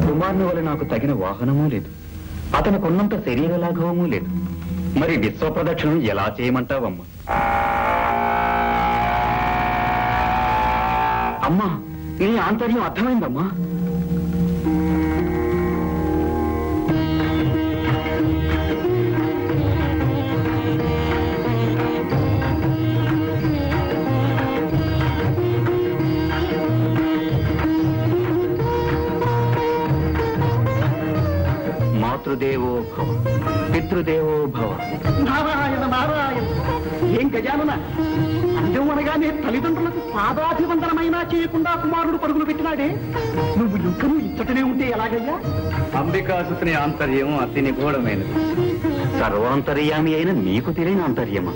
కుమారుని వల్ల నాకు తగిన వాహనమూ లేదు, అతనుకున్నంత శరీర లాఘవమూ లేదు. మరి విశ్వ ప్రదక్షిణం ఎలా చేయమంటావమ్మా? అమ్మా, నీ ఆంతర్యం అర్థమైందమ్మా. మాతృదేవో భవ, పితృదేవో భవ. నారాయణ నారాయణ, ఏం గజానన, అంజం అనగానే తల్లిదండ్రులకు పాదాభివందనమైనా చేయకుండా కుమారుడు పరుగులు పెట్టినాడే. నువ్వు ఇంకనూ ఇచ్చటనే ఉంటే ఎలాగయ్యా? అంబికాసుని ఆంతర్యం అతి నిగూఢమైనది. సర్వాంతర్యామి అయిన నీకు తెలియని అంతర్యమా?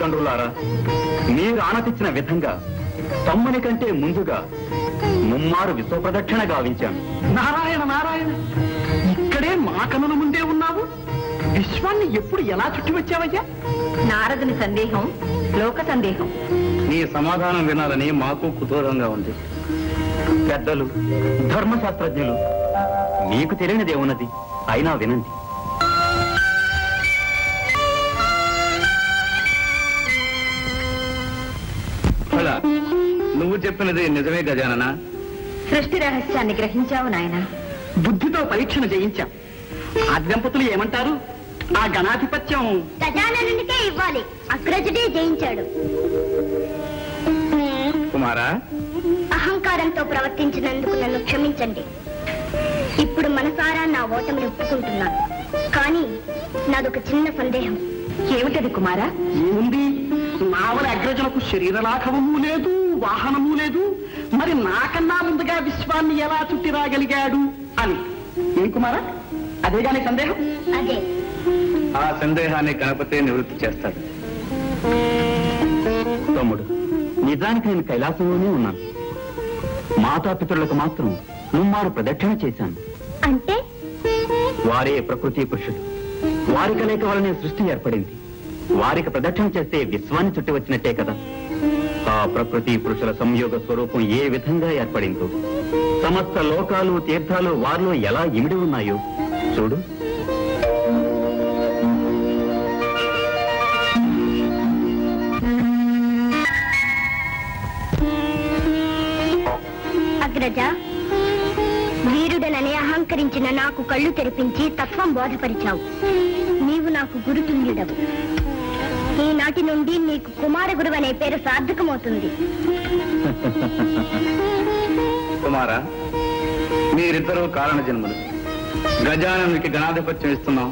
తల్లిదండ్రులారా, మీరు ఆనతిచ్చిన విధంగా తమ్ముని కంటే ముందుగా ముమ్మారు విశ్వప్రదక్షిణ గావించాను. నారాయణ నారాయణ, ఇక్కడే మా కనుల ముందే ఉన్నావు. విశ్వాన్ని ఎప్పుడు ఎలా చుట్టి వచ్చావయ్యా? నారదుని సందేహం లోక సందేహం. నీ సమాధానం వినాలని మాకు కుతూహలంగా ఉంది. పెద్దలు, ధర్మశాస్త్రజ్ఞులు, మీకు తెలియనిదేమున్నది, అయినా వినండి. అలా నువ్వు చెప్పినది నిజమే గజానన? సృష్టి రహస్యాన్ని గ్రహించావు నాయన. బుద్ధితో పరీక్షను జయించాం. ఆ దంపతులు ఏమంటారు? ఆ గణాధిపత్యం గజాననునికే ఇవ్వాలి. అగ్రజుడే జయించాడు. కుమారా, అహంకారంతో ప్రవర్తించినందుకు నన్ను క్షమించండి. ఇప్పుడు మనసారా నా ఓటమిని ఒప్పుకుంటున్నాను. కానీ నాదొక చిన్న సందేహం. ఏమిటది కుమారా? ఏముంది? నావల అగ్రజులకు శరీర లాఘవము లేదు, వాహనము లేదు. మరి నాకన్నా ముందుగా విశ్వాన్ని ఎలా చుట్టి రాగలిగాడు అని. ఏం కుమారా, అదేగాని సందేహం? అదే. ఆ సందేహాన్ని గణపతే నివృత్తి చేస్తాడు. తమ్ముడు, నిజానికి నేను కైలాసంలోనే ఉన్నాను. మాతాపితరులకు మాత్రం ముమ్మారు ప్రదక్షిణ చేశాను. అంటే వారే ప్రకృతి పురుషులు. వారి కలయిక వలనే సృష్టి ఏర్పడింది. వారికి ప్రదక్షిణ చేస్తే విశ్వాన్ని చుట్టి వచ్చినట్టే కదా. ఆ ప్రకృతి పురుషుల సంయోగ స్వరూపం ఏ విధంగా ఏర్పడిందో, సమస్త లోకాలు తీర్థాలు వారిలో ఎలా ఇమిడి ఉన్నాయో చూడు. అగ్రజ, వీరుడనని అహంకరించిన నాకు కళ్ళు తెరిపించి తత్వం బోధపరిచావు. నీవు నాకు గురుతుల్యుడవు. ఈనాటి నుండి నీకు కుమార గురువు అనే పేరు సార్థకమవుతుంది. కుమారా, మీరిద్దరూ కారణ జన్మలు. గజాననునికి గణాధిపత్యం ఇస్తున్నాం,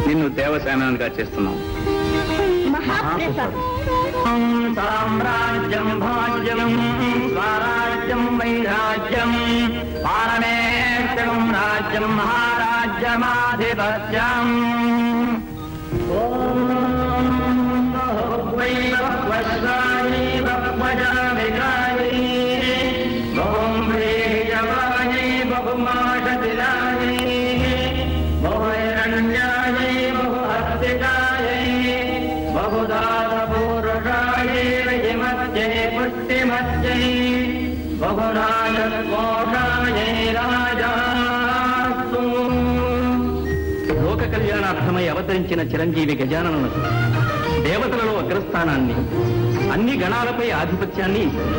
నిన్ను దేవసేనానిగా చేస్తున్నాం. మహాప్రసాదం. సామ్రాజ్యం భాగ్యం స్వరాజ్యం వైరాజ్యం పాలనేష్టం రాజ్యం మహారాజ్యమాధిపత్యం. ఓం వైవస్వాయే వజ్రవికాయే ఓం ప్రియవాయే బహుమాషదిలాయే బహురణ్యాయే బహుహస్తికాయే బహుదాతపూర్వకాయే విమత్యే పుష్టిమత్యే బహురాజకోషాయే రాజాస్తు. లోక కళ్యాణార్థమై అవతరించిన చిరంజీవి గజాననునకు దేవతలలో అగ్రస్థానాన్ని, అన్ని గణాలపై ఆధిపత్యాన్ని ఇచ్చింది.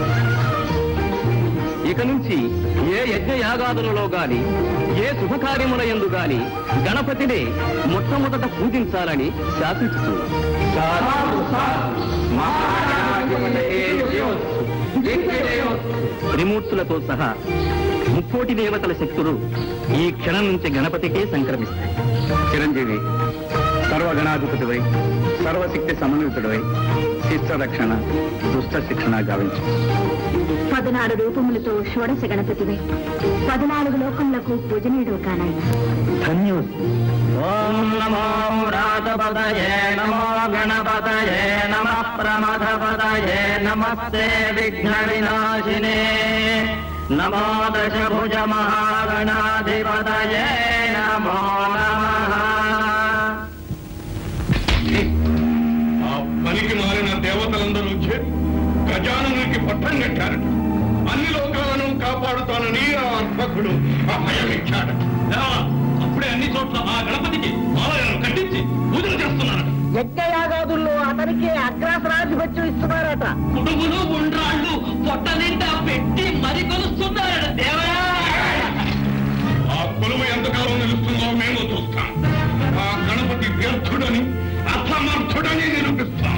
ఇక నుంచి ఏ యజ్ఞయాగాదులలో గాని, ఏ శుభకార్యముల యందు గాని గణపతినే మొట్టమొదట పూజించాలని శాసించుతుంది. త్రిమూర్తులతో సహా ముక్కోటి దేవతల శక్తులు ఈ క్షణం నుంచి గణపతికే సంక్రమిస్తాయి. చిరంజీవి, సర్వగణాధిపతివై సర్వశక్తి సమన్వితుడవై శిష్ట రక్షణ, దుష్ట శిక్షణ గావించు. 14 రూపములతో షోడశ గణపతివే 14 లోకములకు పూజనీయుడు కానాయన. ధన్యోస్తు. ఓం నమో వ్రాతపదయే నమో గణపతయే నమః ప్రమథపదయే నమస్తే విఘ్న వినాశినే నమో దశభుజ మహాగణాధిపతయే నమో నమః. ఆ పనికి మారిన దేవతలందరూ చేరి గజాననునికి పట్టం కట్టారట. అన్ని లోకాలను కాపాడుతానని ఆ అర్భకుడు అభయమిచ్చాడు. అప్పుడే అన్ని చోట్ల ఆ గణపతికి ఆలయాలను కట్టించి పూజలు చేస్తున్నారట. యజ్ఞయాగాదుల్లో అతనికి అగ్రాసనాధిపత్యం ఇస్తున్నారట. కుడుములు ఉండ్రాళ్ళు పొట్ట నిండా పెట్టి మరి కొలుస్తున్నారట దేవరా. ఆ కొలువు ఎంతకాలం నిలుస్తుందో మేము చూస్తాం. ఆ గణపతి వ్యర్థుడని, అసమర్థుడని నిరూపిస్తాం.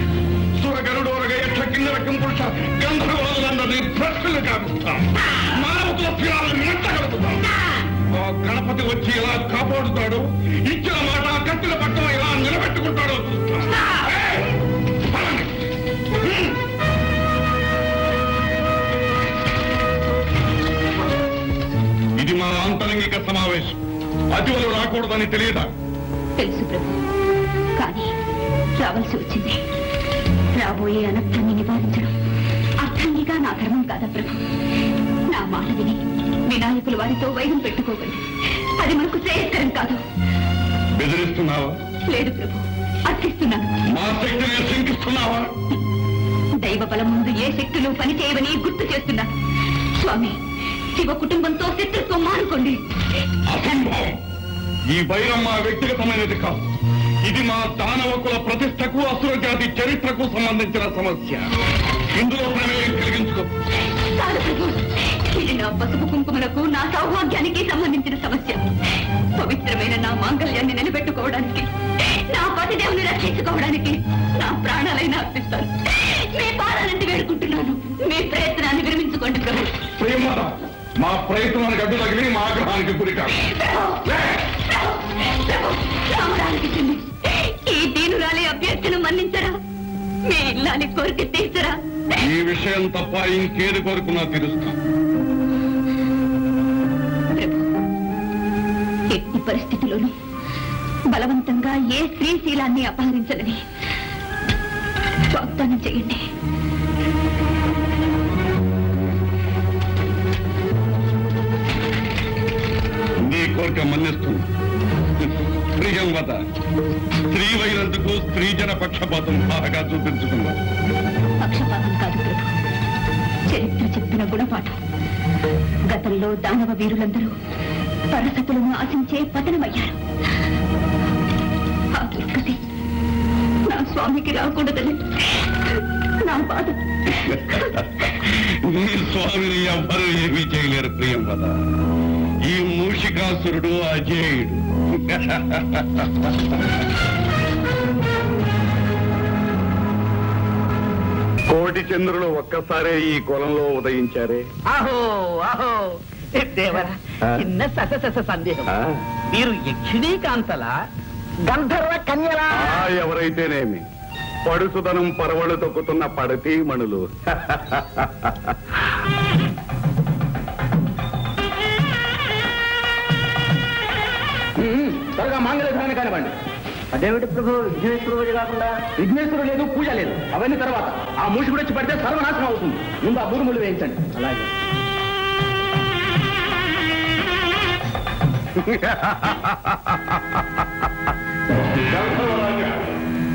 సురగరుడోరగ యక్ష కిన్నర కింపురుష గంధర్వులందరినీ భ్రష్టులు కావిస్తాం. మానవతుల స్థిరాలను మెట్టగలుగుతాం. ఆ గణపతి వచ్చి ఎలా కాపాడుతాడు, ఇచ్చిన మాట కత్తిల పట్టం ఎలా నిలబెట్టుకుంటాడో చూస్తాం. ఏయ్! పదండి. ఇది మా ఆంతరంగిక సమావేశం. అతివలు రాకూడదని తెలియదా? తెలుసు ప్రభు, కానీ రావాల్సి వచ్చింది. రాబోయే అనర్థాన్ని నివారించడం అర్థంగా నా ధర్మం కాదా ప్రభు? నా మాట విని వినాయకులు వారితో వైరం పెట్టుకోకండి. అది మనకు శ్రేయస్కరం కాదు. బెదిరిస్తున్నావా? లేదు ప్రభు, అర్థిస్తున్నాను. మా శక్తిని శంకిస్తున్నావా? దైవ బలం ముందు ఏ శక్తులు పనిచేయవని గుర్తు చేస్తున్నాను. స్వామి, శివ కుటుంబంతో శత్రుత్వం మానుకోండి. అసంభవం. ఈ వైరం మా వ్యక్తిగతమైనది కాదు. ఇది మా దానవకుల ప్రతిష్టకు అసుర జాతి చరిత్రకు సంబంధించిన సమస్య. ఇందులో ప్రమేయం కలిగించుకో. కాదు ప్రభు, ఇది నా పసుపు కుంకుమలకు నా సౌభాగ్యానికి సంబంధించిన సమస్య. పవిత్రమైన నా మాంగళ్యాన్ని నిలబెట్టుకోవడానికి, నా పతిదేవుని రక్షించుకోవడానికి నా ప్రాణాలైనా అర్పిస్తాను. మీ పాదాలంటే వేడుకుంటున్నాను. మీ ప్రయత్నాన్ని విరమించుకోండి ప్రభు. ప్రియమాత, మా ప్రయత్నానికి అడ్డు తగిలి మా ఆగ్రహానికి గురికాదు. రామరానికి చెంది ఈ దీనురాలి అభ్యర్థన మన్నించరా? మీ ఇల్లాలి కోరిక తీర్చరా? ఈ విషయం తప్ప ఇంకేది కోరుకున్నా తీరుస్తా. ఎట్టి పరిస్థితిలోనూ బలవంతంగా ఏ స్త్రీశీలాన్ని అపహరించదని వాగ్దానం చేయండి. నీ కోరిక మన్నిస్తుంది. ప్రియం వద, స్త్రీ వైనందుకు స్త్రీజన పక్షపాతం బాగా చూపించుకున్నా. పక్షపాతం కాదు ప్రభు, చరిత్ర చెప్పిన గుణపాఠం. గతంలో దానవ వీరులందరూ పరసతులను ఆశించే పతనమయ్యారు. ఆ దుర్గతి నా స్వామికి రాకూడదని నా బాధ. నీ స్వామిని ఎవ్వరూ ఏమీ చేయలేరు ప్రియం వద. ఈ మూషికాసురుడు అజేయుడు. కోటి చంద్రులు ఒక్కసారే ఈ కులంలో ఉదయించారే. ఆహో ఆహో దేవరా, చిన్న సస సందేహం. మీరు యక్షిణీ కాంతల గంధర్వ కన్యలా? ఎవరైతేనేమి, పడుసుదనం పరవళ్ళు తొక్కుతున్న పడతీ మణులు. త్వరగా మాంగళ్యధారణ కానివ్వండి. అదేమిటి ప్రభు, విఘ్నేశ్వర పూజ కాకుండా? విఘ్నేశ్వరుడు లేదు, పూజ లేదు, అవన్నీ తర్వాత. ఆ మూషికుడు వచ్చి పడితే సర్వనాశనం అవుతుంది. ముందు ఆ బూరుములు వేయించండి. అలాగే.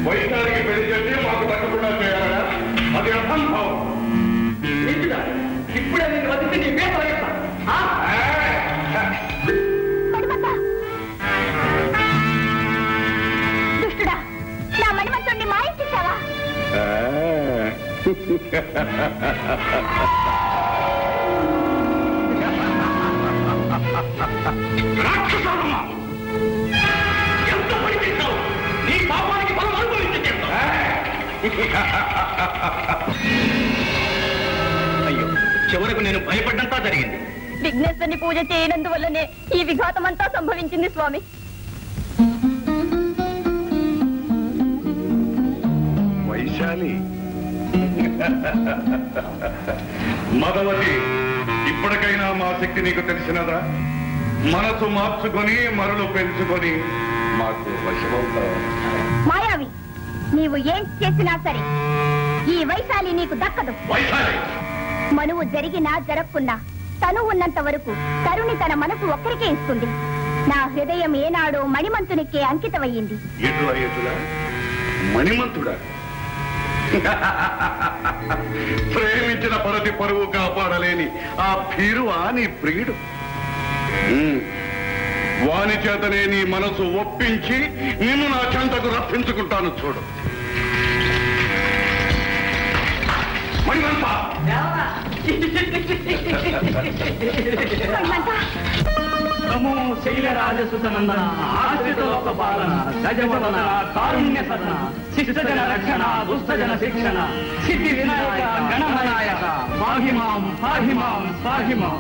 వైశాలికి పెళ్లి చేసి మాకు తగ్గకుండా చేయాలా? అది అసంభవం. ఇప్పుడే నేను వదిలితే నీ పేరు తొలగిస్తాను. దుష్టుడా, నా మణిమంతుణ్ణి మాయించేశావా? రాక్షసమ్మ, ఎంత పని చేశావు? నీ పాపానికి బలం అనుభవించేస్తావు. అయ్యో, చివరకు నేను భయపడ్డంతా జరిగింది. విఘ్నేశ్వరుని పూజ చేయనందువల్లనే ఈ విఘాతమంతా సంభవించింది స్వామి. వైశాలి, మదవతి, ఇప్పటికైనా మా శక్తి నీకు తెలిసినదా? మనసు మార్చుకొని మరలు పెంచుకొని మాకు వశమవుతావు. మాయావి, నీవు ఏం చేసినా సరే ఈ వైశాలి నీకు దక్కదు. వైశాలి, మనువు జరిగినా జరగకున్నా తను ఉన్నంత వరకు తరుణి తన మనసు ఒక్కరికే ఇస్తుంది. నా హృదయం ఏనాడో మణిమంతునికే అంకితమయ్యింది. ఎటులా ఎటులా మణిమంతుడా? ప్రేమించిన పరతి పరువు కాపాడలేని ఆ భీరువా నీ ప్రియుడు? వాని చేతనే నీ మనసు ఒప్పించి నిన్ను నా చెంతకు రప్పించుకుంటాను చూడు. మణిమంత, నమో శైలరాజసుతనందన, ఆశ్రితలోక పాలన, గజవదన, కారుణ్య సదన, శిష్టజన రక్షణ, దుష్టజన శిక్షణ, సిద్ధి వినాయక గణనాయక, పాహిమాం పాహిమాం పాహిమాం.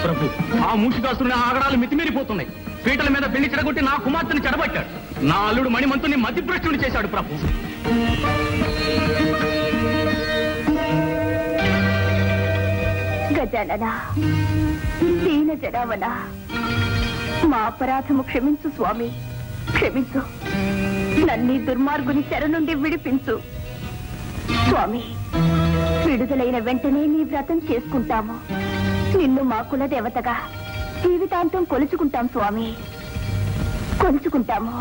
ప్రభు, ఆ మూషికాసురుని ఆగడాలు మితిమీరిపోతున్నాయి. పీటల మీద పెళ్లి చెడగొట్టి నా కుమార్తెను చెడబట్టాడు. నా అల్లుడు మణిమంతుని మతిభ్రష్టుని చేశాడు ప్రభు. గజానన, దీన జనావన, మా అపరాధము క్షమించు స్వామి, క్షమించు. నన్ని దుర్మార్గుని చెర నుండి విడిపించు. స్వామి, విడుదలైన వెంటనే నీ వ్రతం చేసుకుంటాము. నిన్ను మా కుల దేవతగా జీవితాంతం కొలుచుకుంటాం స్వామి, కొలుచుకుంటాము.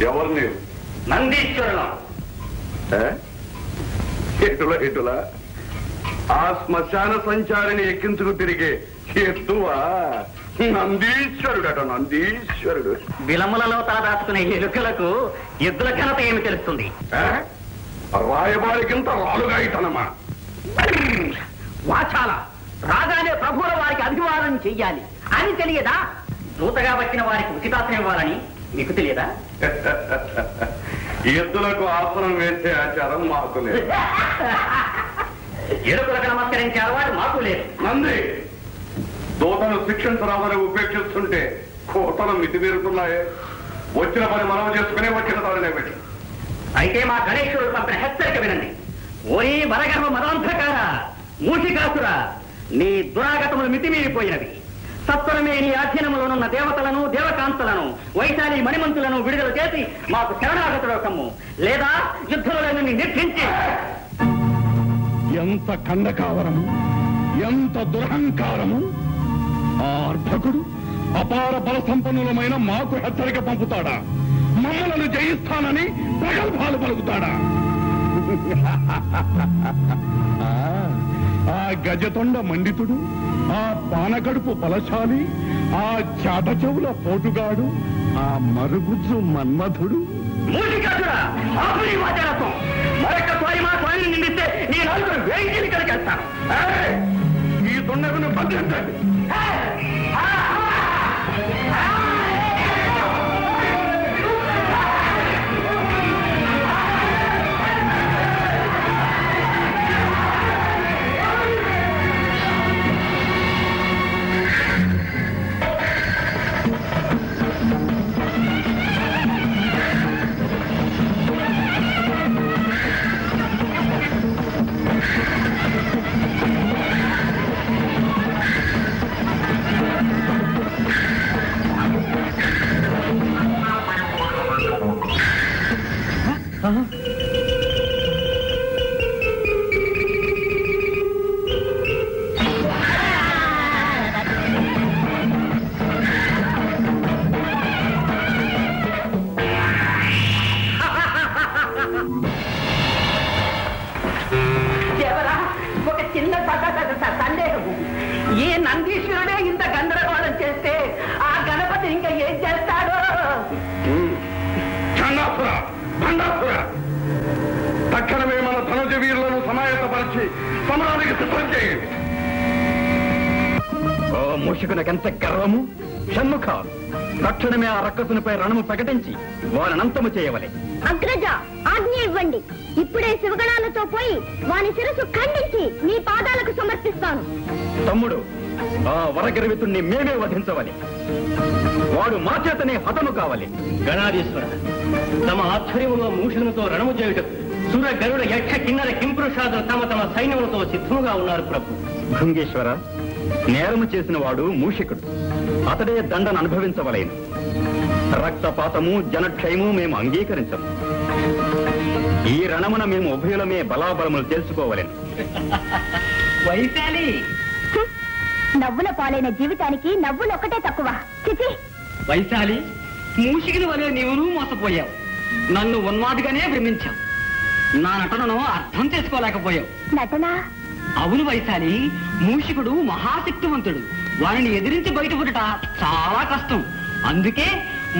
ఎవరు నీవు? నందీశ్వరులం. ఎటులా ఆ శ్మశాన సంచారిని ఎక్కించుకు తిరిగే ఎత్తువా? నందీశ్వరుడట, నందీశ్వరుడు. విలములలో తలదాచుకునే ఎలుకలకు ఎద్దుల ఘనత ఏమి తెలుస్తుంది? రాయబారికింత రాలుగా ఇతనమా? వాచాల రాగానే ప్రభువుల వారికి అభివాదం చెయ్యాలి అని తెలియదా? దూతగా వచ్చిన వారికి ఉచితాసనం ఇవ్వాలని మీకు తెలియదా? ఎద్దులకు ఆసనం వేసే ఆచారం మాకు లేదు. ఎలుకలకు నమస్కరించే అలవాటు మాకు లేదు. నంది, దూతను శిక్షించరాదని ఉపేక్షిస్తుంటే కోతలు మితిమీరుతున్నాయే. వచ్చిన పని మనం చేసుకునే వచ్చిన తోడనే పెట్టి. అయితే మా గణేశ్వరుడు పంపిన హెచ్చరిక వినండి. ఓరి వరగర్వ మదాంధకార మూషికాసుర, నీ దురాగతములు మితిమీరిపోయినవి. సత్వరమే నీ అధీనములోనున్న దేవతలను, దేవకాంతలను, వైశాలి మణిమంతులను విడుదల చేసి మాకు శరణాగతుడు కమ్ము, లేదా యుద్ధంలో నిర్ధించి. ఎంత ఖండకావరము, ఎంత దురహంకారము! ఆ అర్భకుడు అపార బల సంపన్నులమైన మాకు హెచ్చరిక పంపుతాడా? మమ్మలను జయిస్తానని ప్రగల్భాలు పలుకుతాడా? ఆ గజతొండ మండితుడు, ఆ పానగడుపు బలశాలి, ఆ చాట చెవుల పోటుగాడు, ఆ మరుగుజ్జు మన్మధుడు. మరొకసారి మా స్వామిని నిందిస్తే నీ నలుగురు వేయించి కలిగేస్తాను. ఈ దొండను బంధించండి. ఒక చిన్న సందేహము. ఈ నందీశ్వరుడే ఇంత గందరగోళం చేస్తే ఆ గణపతి ఇంకా ఏం చేస్తాడో? తక్షణమే మన ధనుజ వీరులను సమాయత్తపరిచి సమరానికి సిద్ధం చేయండి. ఓ మూషికునకెంత గర్వము! షణ్ముఖ, తక్షణమే ఆ రక్కసునిపై రణము ప్రకటించి వారినంతము చేయవలే. అగ్రజ, ఆజ్ఞ ఇవ్వండి. ఇప్పుడే శివగణాలతో పోయి వాని శిరస్సు ఖండించి మీ పాదాలకు సమర్పిస్తాను. తమ్ముడు, ఆ వరగర్వితుణ్ణి మేమే వధించవాలి. వాడు మా చేతనే హతము కావాలి. గణాధీశ్వర, తమ ఆధ్వర్యంలో మూషులతో రణము చేయుటకు సుర గరుడ యక్ష కిన్నర కింపురుషాదులు తమ తమ సైన్యములతో సిద్ధముగా ఉన్నారు ప్రభు. భృంగేశ్వర, నేరము చేసిన వాడు మూషికుడు. అతడే దండను అనుభవించవలేను. రక్తపాతము, జనక్షయము మేము అంగీకరించము. ఈ రణమున మేము ఉభయులమే బలాబలములు తెలుసుకోవలేను. వైశాలి, నవ్వుల పాలైన జీవితానికి నవ్వులు ఒక్కటే తక్కువ. చిచి, వైశాలి, మూషికుల వలె నీవును మోసపోయావు. నన్ను ఉన్మాదిగానే భ్రమించావు. నా నటనను అర్థం చేసుకోలేకపోయావు. నటన? అవును వైశాలి, మూషికుడు మహాశక్తివంతుడు. వారిని ఎదిరించి బయటపడట చాలా కష్టం. అందుకే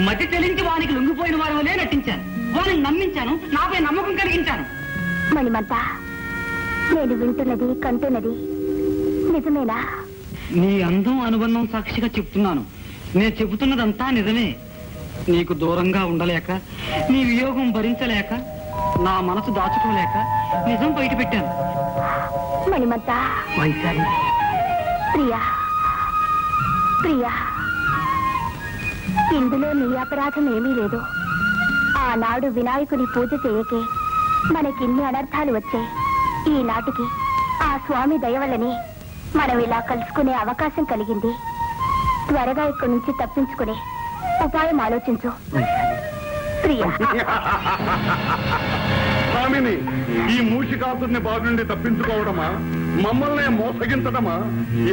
మతి చెలించి వానికి లొంగిపోయిన వారి వలే నటించాను. వారిని నమ్మించాను, నాపై నమ్మకం కలిగించాను. మణిమంత, నేను వింటున్నది కంటున్నది నిజమేనా? నీ అందం అనుబంధం సాక్షిగా చెప్తున్నాను. నేను చెబుతున్నదంతా నిజమే. నీకు దూరంగా ఉండలేక, నీ వియోగం భరించలేక, నా మనసు దాచుకోలేక నిజం బయట పెట్టాను. మణిమంత, వైశాలి, ప్రియా ప్రియా, ఇందులో నీ అపరాధం ఏమీ లేదు. ఆనాడు వినాయకుని పూజ చేయకే మనకిన్ని అనర్థాలు వచ్చాయి. ఈనాటికి ఆ స్వామి దయవల్లని మనం ఇలా కలుసుకునే అవకాశం కలిగింది. త్వరగా ఇక్కడి నుంచి తప్పించుకునే ఉపాయం ఆలోచించు. ప్రియా, స్వామిని, ఈ మూషికాసుని బాధ నుండి తప్పించుకోవడమా, మమ్మల్ని మోసగించడమా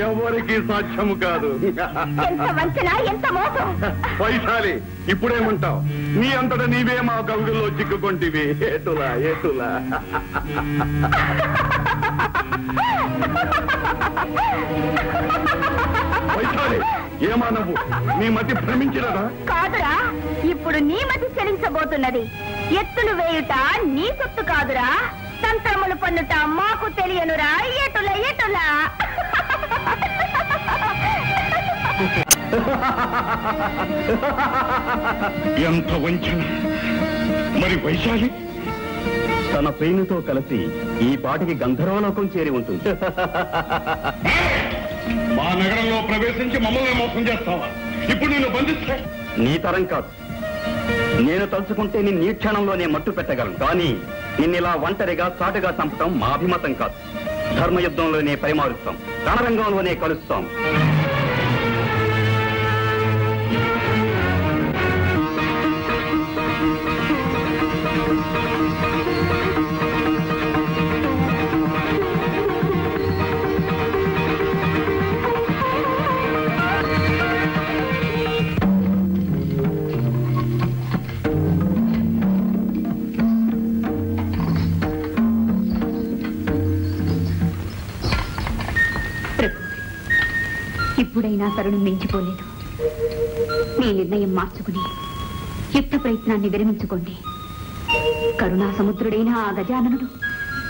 ఎవరికి సాధ్యము కాదు. ఎంత వంచన, ఎంత మోసం! వైశాలి, ఇప్పుడేమంటావు? నీ అంతటా నీవే మా కవిగుల్లో చిక్కుకొంటివి. ఏటులా ఏటులా వైశాలి, ఏమా నువ్వు? నీ మతి భ్రమించినదా? కాదురా, ఇప్పుడు నీ మతి చెలించబోతున్నది. ఎత్తులు వేయుట నీ సొత్తు కాదురా, తంత్రములు పన్నుట మాకు తెలియనురా. ఎటుల ఎటుల ఎంత వంచన! మరి వైశాలి తన ప్రేమితో కలిసి ఈ పాటికి గంధర్వలోకం చేరి ఉంటుంది. మా నగరంలో ప్రవేశించి మమ్మల్ని మోసం చేస్తావా? ఇప్పుడు నిన్ను బంధిస్తే? నీ తరం కాదు. నేను తలుచుకుంటే నిన్ను ఈ క్షణంలోనే మట్టు పెట్టగలను. కానీ నిన్నిలా ఒంటరిగా చాటుగా చంపటం మా అభిమతం కాదు. ధర్మయుద్ధంలోనే పరిమారుస్తాం, రణరంగంలోనే కలుస్తాం. ఇప్పుడైనా తరుణం మించిపోలేదు. మీ నిర్ణయం మార్చుకుని యుద్ధ ప్రయత్నాన్ని విరమించుకోండి. కరుణా సముద్రుడైన ఆ గజాననుడు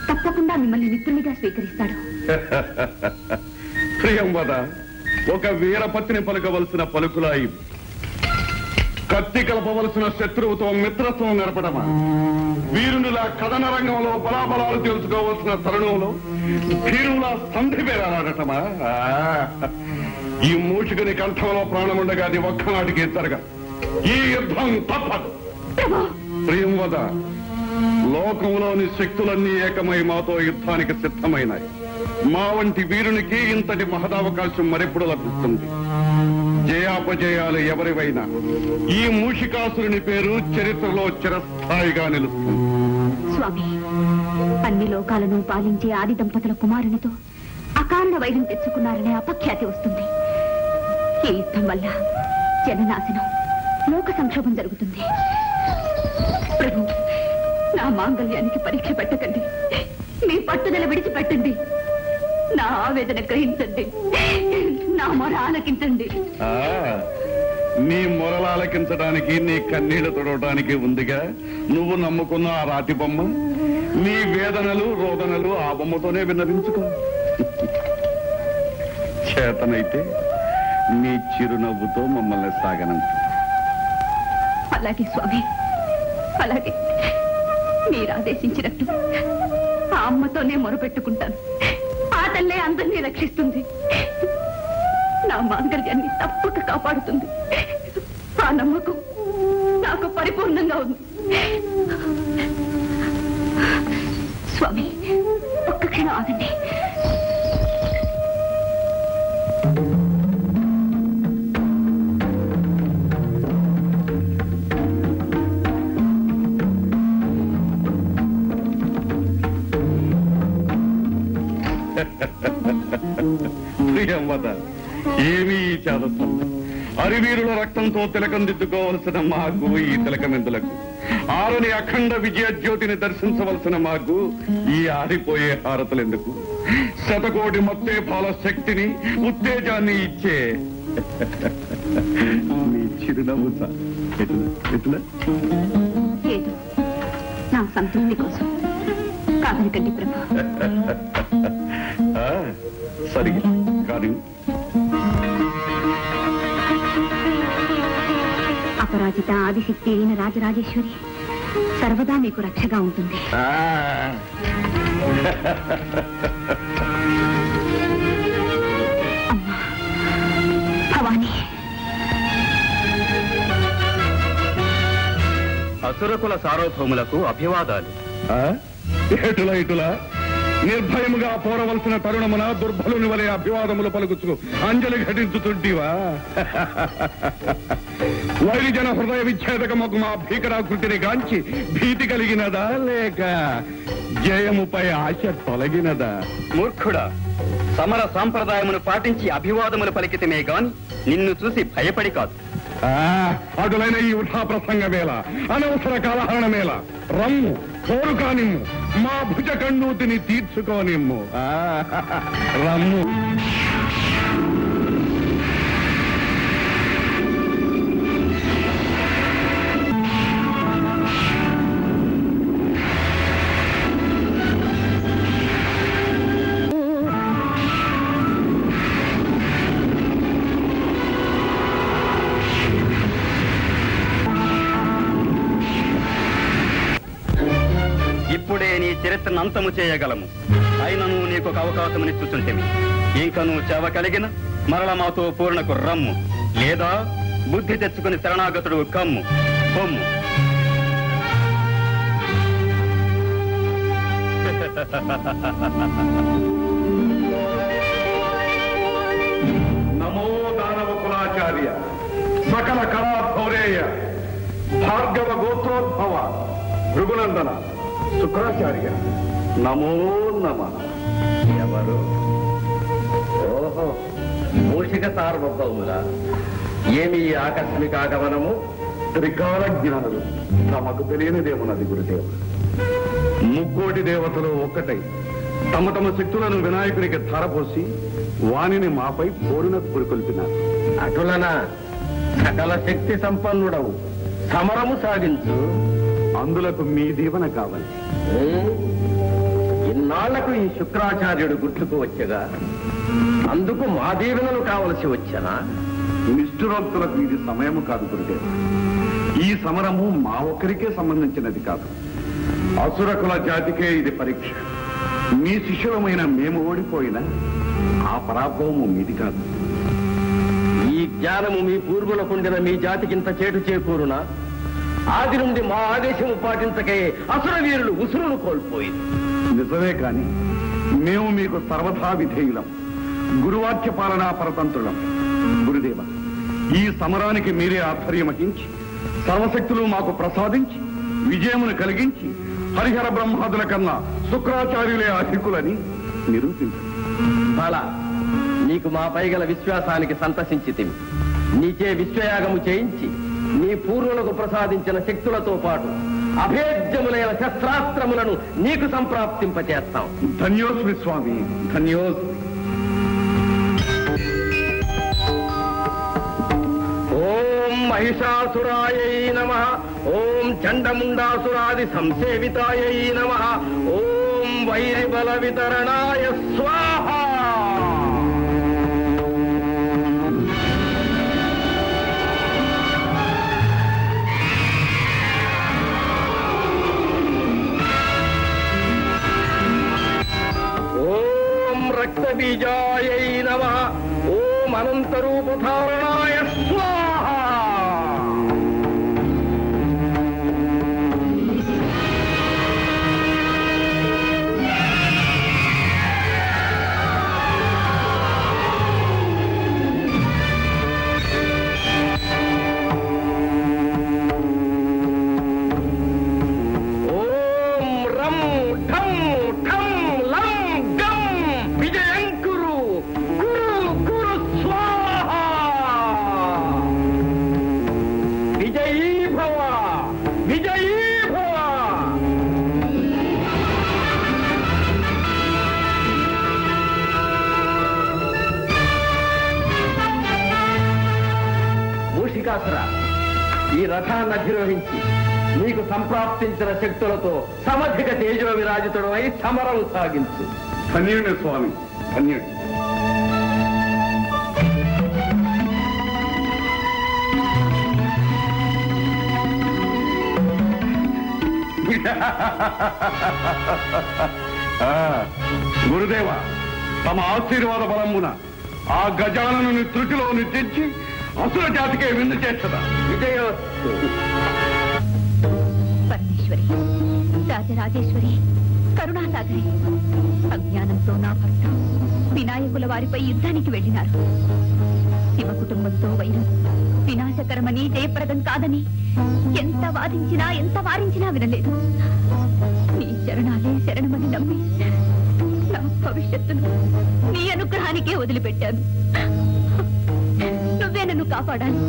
తప్పకుండా మిమ్మల్ని మిత్రునిగా స్వీకరిస్తాడు. ప్రియంవద, ఒక వీరపత్ని పలకవలసిన పలుకులా ఇవి. కత్తి కలపవలసిన శత్రువుతో మిత్రత్వం నడపడమా? వీరునిలా కథన రంగంలో బలాబలాలు తెలుసుకోవలసిన తరుణంలో వీరులా సంధి పేరాడటమా? ఈ మూషికుని కంఠంలో ప్రాణముండగా అది ఒక్కనాటికి జరగ. ఈ యుద్ధం తప్పదు. ప్రియంవద, లోకంలోని శక్తులన్నీ ఏకమై మాతో యుద్ధానికి సిద్ధమైనాయి. మా వంటి వీరునికి ఇంతటి మహదావకాశం మరెప్పుడు లభిస్తుంది. జయాపజయాలు ఎవరివైనా ఈ మూషికాసురుని పేరు చరిత్రలో చిరస్థాయిగా నిలుస్తుంది. స్వామి, అన్ని లోకాలను పాలించే ఆది దంపతుల కుమారునితో అకారణ వైరం తెచ్చుకున్నారనే అపఖ్యాతి వస్తుంది. ఈ యుద్ధం వల్ల జననాశనం, లోక సంక్షోభం జరుగుతుంది. ప్రభు, నా మాంగళ్యానికి పరీక్ష పెట్టకండి. మీ పట్టుదల విడిచిపెట్టండి. నా ఆవేదన గ్రహించండి. నా మొర ఆలకించండి. నీ మొరలాలకించడానికి, నీ కన్నీళ్లు తొడవడానికి ఉందిగా నువ్వు నమ్ముకున్న ఆ రాతి బొమ్మ. నీ వేదనలు రోదనలు ఆ బొమ్మతోనే విన్నవించుకో. చేతనైతే నీ చిరునవ్వుతో మమ్మల్ని సాగనంత. అలాగే స్వామి, అలాగే. మీరు ఆదేశించినట్టు ఆ అమ్మతోనే మొరపెట్టుకుంటాను. ఆ తల్లే అందరినీ రక్షిస్తుంది. నా మాంగళ్యాన్ని తప్పక కాపాడుతుంది. ఆ నమ్మకం నాకు పరిపూర్ణంగా ఉంది. స్వామి, ఒక్క క్షణం ఆగండి. ప్రియంవద, ఏమీ ఈ చాదత్వం? అరివీరుల రక్తంతో తిలకం దిద్దుకోవలసిన మాకు ఈ తిలకమెందులకు? ఆరని అఖండ విజయ జ్యోతిని దర్శించవలసిన మాకు ఈ ఆరిపోయే హారతలెందుకు? శతకోటి మత్తేపాల శక్తిని, ఉత్తేజాన్ని ఇచ్చే నీ చిరునవ్వు ఎట్లా? ఏదో నా సంతృప్తి కోసం కాదనకండి ప్రభు. సరిగా కానీ అపరాజిత ఆదిశక్తి అయిన రాజరాజేశ్వరి సర్వదా మీకు రక్షగా ఉంటుంది. అమ్మా భవానీ, అసురకుల సార్వభౌములకు అభివాదాలు. ఎటులా నిర్భయముగా పోరవలసిన తరుణమున దుర్బలుని వలె అభివాదములు పలుకుచు అంజలి ఘటించుతుంటివా? వైరిజన హృదయ విచ్ఛేదకముకు మా భీకరాకృతిని గాంచి భీతి కలిగినదా, లేక జయముపై ఆశ తొలగినదా? మూర్ఖుడా, సమర సాంప్రదాయమును పాటించి అభివాదములు పలికితమే గాని నిన్ను చూసి భయపడి కాదు. అటులైన ఈ వృథా ప్రసంగ వేళ, అనవసర కాలహరణ వేళ, రమ్ము కోరుకానిమ్ము, మా భుజ కన్నూతిని తీర్చుకోనిమ్ము. రమ్ము. ఇప్పుడే నీ చరిత్రను అంతము చేయగలము. అయినను నీకు ఒక అవకాశమునిచ్చుచుంటేమి. ఇంక నువ్వు చెవ కలిగిన మరల మాతో పూర్ణకు రమ్ము, లేదా బుద్ధి తెచ్చుకుని శరణాగతుడు కమ్ము బొమ్ము. నమో దానవ కులాచార్య, సకల కళా భౌరేయ, భార్గవ గోత్రోద్భవ, భృగునందన, శుక్రాచార్య, నమో నమ. ఎవరు? ఓహో, మూషిక సార్వభౌముల. ఏమి ఆకస్మిక ఆగమనము? త్రికాల జ్ఞానులు, తమకు తెలియనిదేమున్నది గురుదేవ. ముక్కోటి దేవతలు ఒక్కటై తమ తమ శక్తులను వినాయకునికి ధారపోసి వాణిని మాపై పోరునకు పురికొల్పినారు. అటులన సకల శక్తి సంపన్నుడవు, సమరము సాగించు. అందులకు మీ దీవెన కావాలి. ఇన్నాళ్లకు ఈ శుక్రాచార్యుడు గుర్తుకు వచ్చగా అందుకు మా దీవెనలు కావలసి వచ్చానా? నిష్ఠురోక్తులకు ఇది సమయము కాదు గురుదేవ. ఈ సమరము మా ఒక్కరికే సంబంధించినది కాదు, అసురకుల జాతికే ఇది పరీక్ష. మీ శిష్యులమైన మేము ఓడిపోయినా ఆ పరాభవము మీది కాదు. ఈ జ్ఞానము మీ పూర్వులకుండిన మీ జాతికింత చేటు చేకూరునా? ఆది నుండి మా ఆదేశము పాటించకే అసుర వీరులు ఉసురును కోల్పోయింది. నిజమే కాని మేము మీకు సర్వథా విధేయులం, గురువాక్య పాలనా పరతంత్రులం. గురుదేవ, ఈ సమరానికి మీరే ఆధ్వర్యం వహించి సర్వశక్తులు మాకు ప్రసాదించి విజయమును కలిగించి హరిహర బ్రహ్మాదుల కన్నా శుక్రాచార్యులే అధికులని నిరూపించండి. బాలా, నీకు మాపై గల విశ్వాసానికి సంతసించితిమి. నీచే విశ్వయాగము చేయించి నీ పూర్వులకు ప్రసాదించిన శక్తులతో పాటు అభేద్యములైన శస్త్రాస్త్రములను నీకు సంప్రాప్తింపచేస్తాం. ధన్యోస్మి స్వామి, ధన్యోస్మి. ఓం మహిషాసురాయై నమః. ఓం చండముండాసురాది సంసేవితాయై నమః. ఓం వైరిబల వితరణాయ స్వాహ. ఓం రక్తబీజాయై నమః. ఓం అనంతరూపధారణాయ స్వాహ. ఓం రం ఠం ఠం లం గం విజయంకురు కురు కురు స్వాహ. విజయీ భవ, విజయీ భవ. మూషికాసుర, ఈ రథాన్ని అధిరోహించి నీకు సంప్రాప్తించిన శక్తులతో సమధిక తేజో విరాజితుడు అయి సమరం సాగించు. ధన్యుడి స్వామి, ధన్యుడి. గురుదేవ, తమ ఆశీర్వాద బలమున ఆ గజాలను త్రుటిలోని తెచ్చి అసుర జాతికే విందు చేస్తదా. విజయోస్తు. పరమేశ్వరి, రాజరాజేశ్వరి, కరుణాసాగరి అజ్ఞానంతో నా భర్త వినాయకుల వారిపై యుద్ధానికి వెళ్ళినారు. శివ కుటుంబంతో వైరం వినాశకరమని, జయప్రదం కాదని ఎంత వాదించినా ఎంత వారించినా వినలేదు. నీ శరణాలే శరణమని నమ్మి నా భవిష్యత్తును నీ అనుగ్రహానికే వదిలిపెట్టాను. నువ్వే నన్ను కాపాడాలి,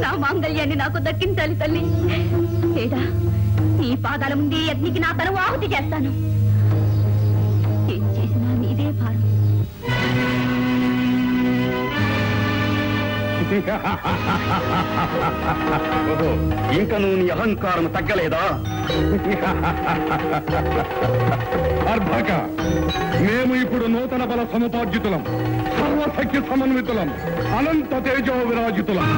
నా మాంగళ్యాన్ని నాకు దక్కించాలి తల్లి. లేదా నీ పాదాల ముందే అగ్నికి నా తను ఆహుతి చేస్తాను. ఏం చేసినా నీదే భారం. ఇంకా నువ్వు నీ అహంకారం తగ్గలేదా? అర్భక, మేము ఇప్పుడు నూతన బల సముపార్జితులం, సర్వశక్తి సమన్వితులం, అనంత తేజో విరాజితులం.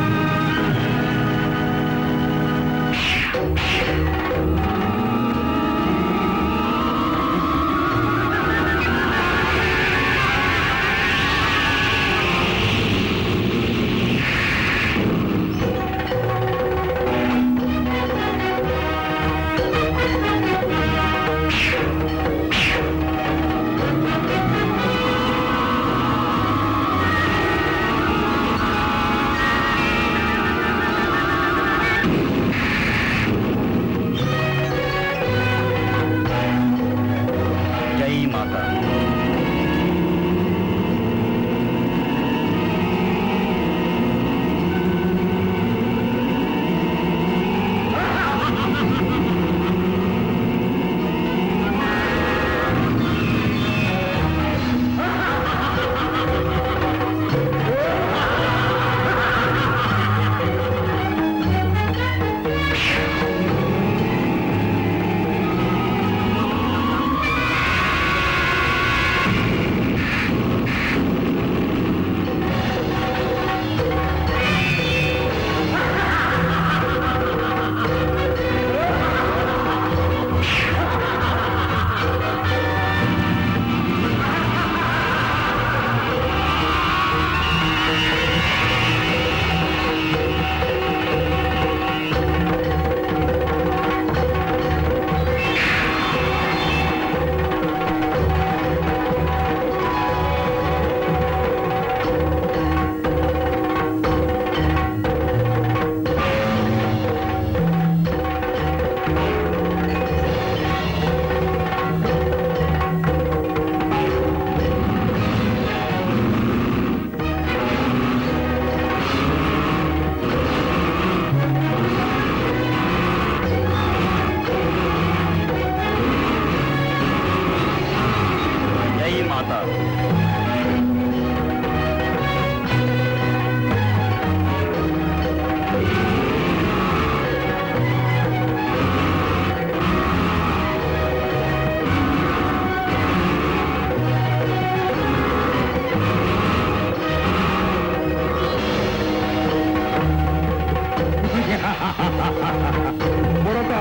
బుడత,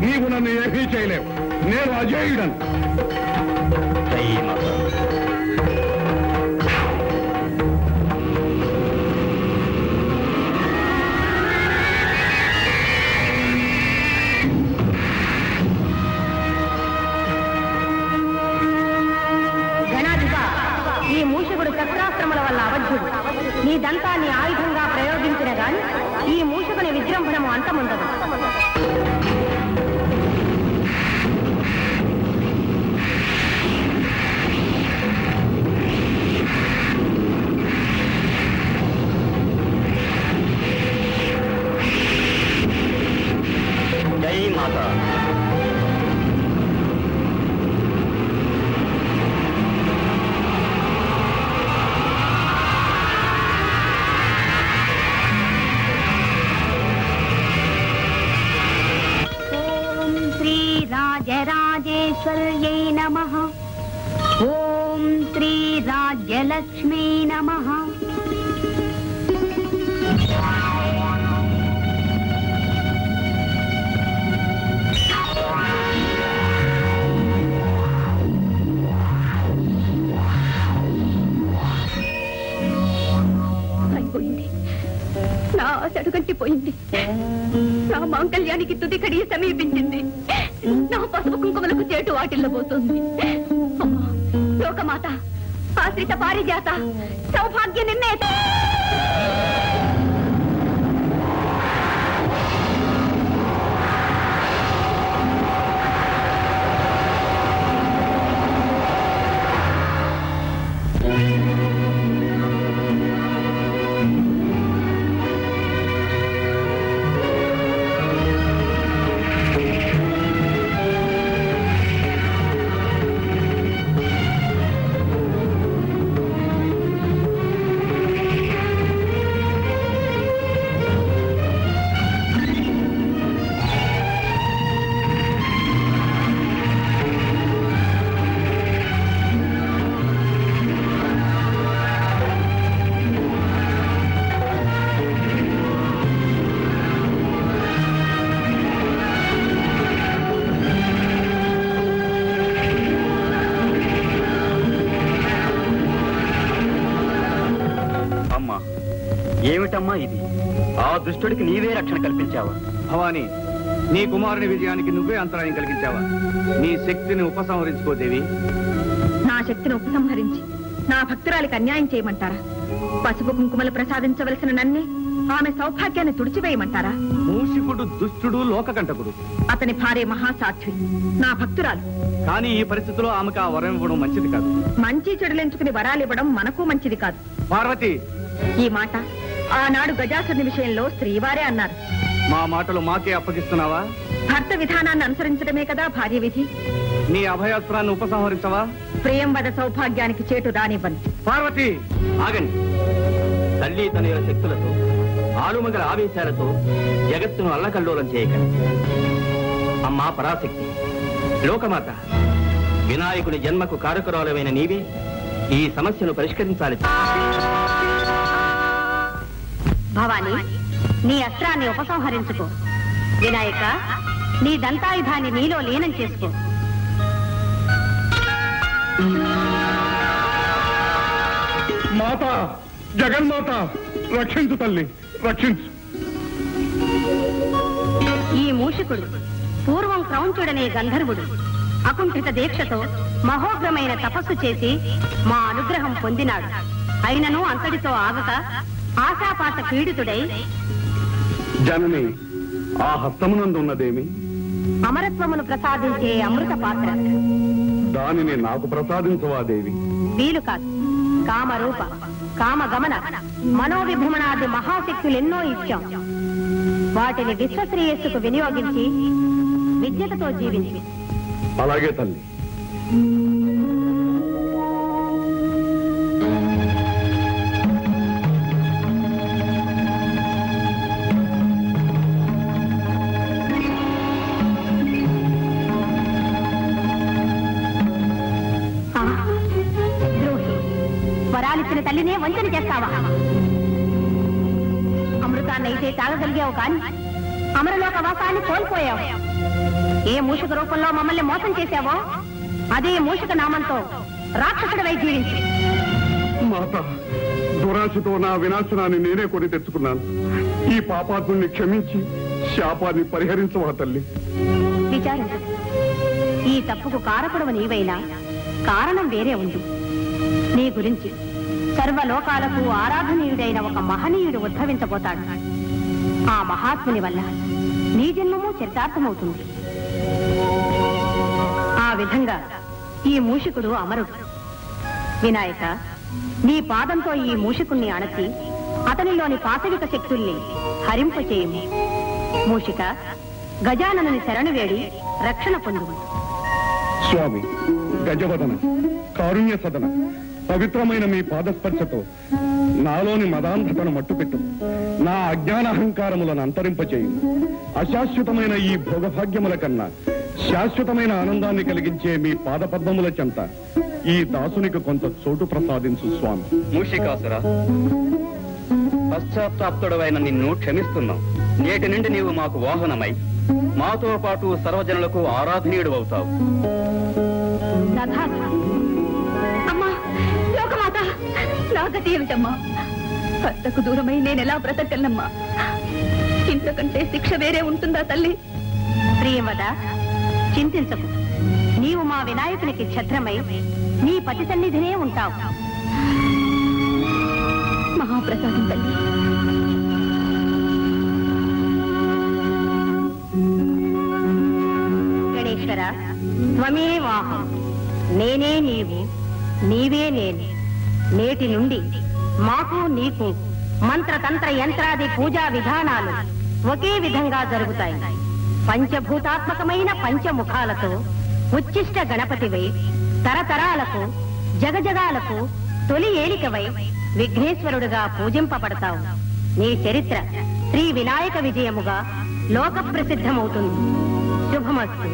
నీవు నన్ను ఏమీ చేయలేవు. నేను అజేయుడను. ఈ మూషకుడు శస్త్రాస్త్రముల వల్ల అవధ్యుడు. నీ దంతాన్ని ఆయుధంగా ప్రయోగించిన గాని ఈ మూషకుని విజృంభణము అంతముండదు. జై మాతా. రాజరాజేశ్వర్యై నమః. ఓం శ్రీ రాజ్యలక్ష్మీ నమః. అయిపోయింది, నా ఆశ అడుగంటిపోయింది. నా మాంగళ్యానికి తుది కడియ సమీపించింది. నా పసుపు కుంకుమలకు చేటు వాటిల్లబోతోంది. అమ్మా లోకమాత, ఆశ్రిత పారిజాత, సౌభాగ్య నిర్ణేత. ఏమిటమ్మా ఇది? ఆ దుష్టుడికి నీవే రక్షణ కల్పించావా? భవానీ, నీ కుమారుని విజయానికి నువ్వే అంతరాయం కలిగించావా? నీ శక్తిని ఉపసంహరించుకోదేవి. నా శక్తిని ఉపసంహరించి నా భక్తురాలికి అన్యాయం చేయమంటారా? పసుపు కుంకుమలు ప్రసాదించవలసిన నన్నే ఆమె సౌభాగ్యాన్ని తుడిచివేయమంటారా? మూషికుడు దుష్టుడు, లోకకంటకుడు. అతని భార్య మహాసాధ్వి, నా భక్తురాలు. కానీ ఈ పరిస్థితిలో ఆమెకు ఆ వరం ఇవ్వడం మంచిది కాదు. మంచి చెడులెంచుకుని వరాలివ్వడం మనకు మంచిది కాదు. పార్వతి, ఈ మాట ఆనాడు గజాసురుని విషయంలో శ్రీవారే అన్నారు. మా మాటలు మాకే అప్పగిస్తున్నావా? భర్త విధానాన్ని అనుసరించడమే కదా భార్య విధి. నీ అభయాస్త్రాన్ని ఉపసంహరించవా? ప్రియంవద సౌభాగ్యానికి చేటు రానివ్వను. పార్వతి, ఆగండి. తల్లి తనయుల శక్తులతో, ఆలుమగల ఆవేశాలతో జగత్తును అల్లకల్లోలం చేయకండి. అమ్మా పరాశక్తి, లోకమాత, వినాయకుడి జన్మకు కారకురాలమైన నీవే ఈ సమస్యను పరిష్కరించాలి. భవానీ, నీ అస్త్రాన్ని ఉపసంహరించుకో. వినాయక, నీ దంతాయుధాన్ని నీలో లీనం చేసుకో. మాత, జగన్మాత, రక్షించు తల్లి, రక్షించు. ఈ మూషికుడు పూర్వం క్రౌంచుడనే గంధర్వుడు అకుంఠిత దీక్షతో మహోగ్రమైన తపస్సు చేసి మా అనుగ్రహం పొందినాడు. అయినను అంతటితో ఆగక ఆశాపాత పీడితుడై జనని, ఆ హస్తమునందున్నదేమి? అమరత్వమును ప్రసాదించే అమృత పాత్ర. దానిని నాకు ప్రసాదించవా దేవి? వీలు కాదు. కామరూప, కామగమన, మనోవిభ్రమణాది మహాశక్తులెన్నో ఇచ్చాం. వాటిని విశ్వశ్రేయస్సుకు వినియోగించి విద్యతో జీవించి. అలాగే తల్లి. వరాలిచ్చిన తల్లినే వంచన చేస్తావా? అమృతాన్నైతే తాగగలిగావు కాని అమరలోక వాసాన్ని కోల్పోయావు. ఏ మూషిక రూపంలో మమ్మల్ని మోసం చేశావో అదే మూషిక నామంతో రాక్షసుడివై జీవించి. మాత, దురాశతో నా వినాశనాన్ని నేనే కొని తెచ్చుకున్నాను. ఈ పాపాత్ముని క్షమించి శాపాన్ని పరిహరించవా తల్లి? విచారించు. ఈ తప్పుకు కారకుడవ నీవైనా కారణం వేరే ఉంది. నీ గురించి సర్వలోకాలకు ఆరాధనీయుడైన ఒక మహనీయుడు ఉద్భవించబోతాడు. ఆ మహాత్ముని వల్ల నీ జన్మము చరితార్థమవుతుంది. ఆ విధంగా ఈ మూషికుడు అమరుడు. వినాయక, నీ పాదంతో ఈ మూషికుణ్ణి అణచి అతనిలోని పాశవిక శక్తుల్ని హరింపచేయము. మూషిక, గజాననుని శరణు వేడి రక్షణ పొందుము. స్వామి, గజవదన, కారుణ్య సదన, పవిత్రమైన మీ పాదస్పర్శతో నాలోని మదాంధతను మట్టుపెట్టు. నా అజ్ఞానాహంకారములను అంతరింపచేయు. అశాశ్వతమైన ఈ భోగభాగ్యముల కన్నా శాశ్వతమైన ఆనందాన్ని కలిగించే మీ పాదపద్మముల చెంత ఈ దాసునికి కొంత చోటు ప్రసాదించు స్వామి. మూషికాసుర, పశ్చాత్తాప్తుడవైన నిన్ను క్షమిస్తున్నాం. నేటి నుండి నీవు మాకు వాహనమై మాతో పాటు సర్వజనులకు ఆరాధనీయుడు అవుతావు. అమ్మా, లోకమాత, నా గతి ఏమిటమ్మా? భర్తకు దూరమై నేనెలా బ్రతకల్లమ్మా? ఇంతకంటే శిక్ష వేరే ఉంటుందా తల్లి? ప్రియవద, చింతించకు, నీవు మా వినాయకునికి ఛత్రమై నీ పతి సన్నిధినే ఉంటావు. మహాప్రసాదం తల్లి. గణేశ్వర, త్వమే వాహం, నేనే నీవు, నీవే నేను. నేటి నుండి మాకు నీకు మంత్రతంత్ర యంత్రాది పూజా విధానాలు ఒకే విధంగా జరుగుతాయి. పంచభూతాత్మకమైన పంచముఖాలతో ఉచ్చిష్ట గణపతివై తరతరాలకు జగజగాలకు తొలి ఏలికవై విఘ్నేశ్వరుడుగా పూజింపబడతావు. నీ చరిత్ర శ్రీ వినాయక విజయముగా లోక ప్రసిద్ధమవుతుంది. శుభమస్తు.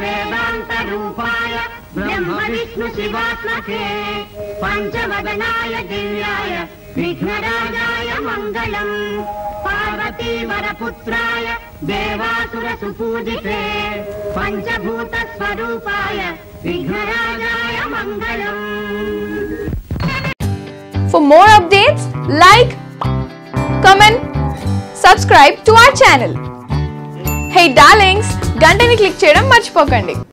వేదాంతరూపాయ బ్రహ్మ విష్ణు శివాత్మకే పంచవదనాయ దివ్యాయ విఘ్నరాజాయ మంగళం. పార్వతీవరపుత్రాయ దేవాసుర సుపూజితే పంచభూత స్వరూపాయ విఘ్నరాజాయ మంగళం. For more updates, like, comment, subscribe to our channel. Hey darlings, గంటని click చేయడం మర్చిపోకండి.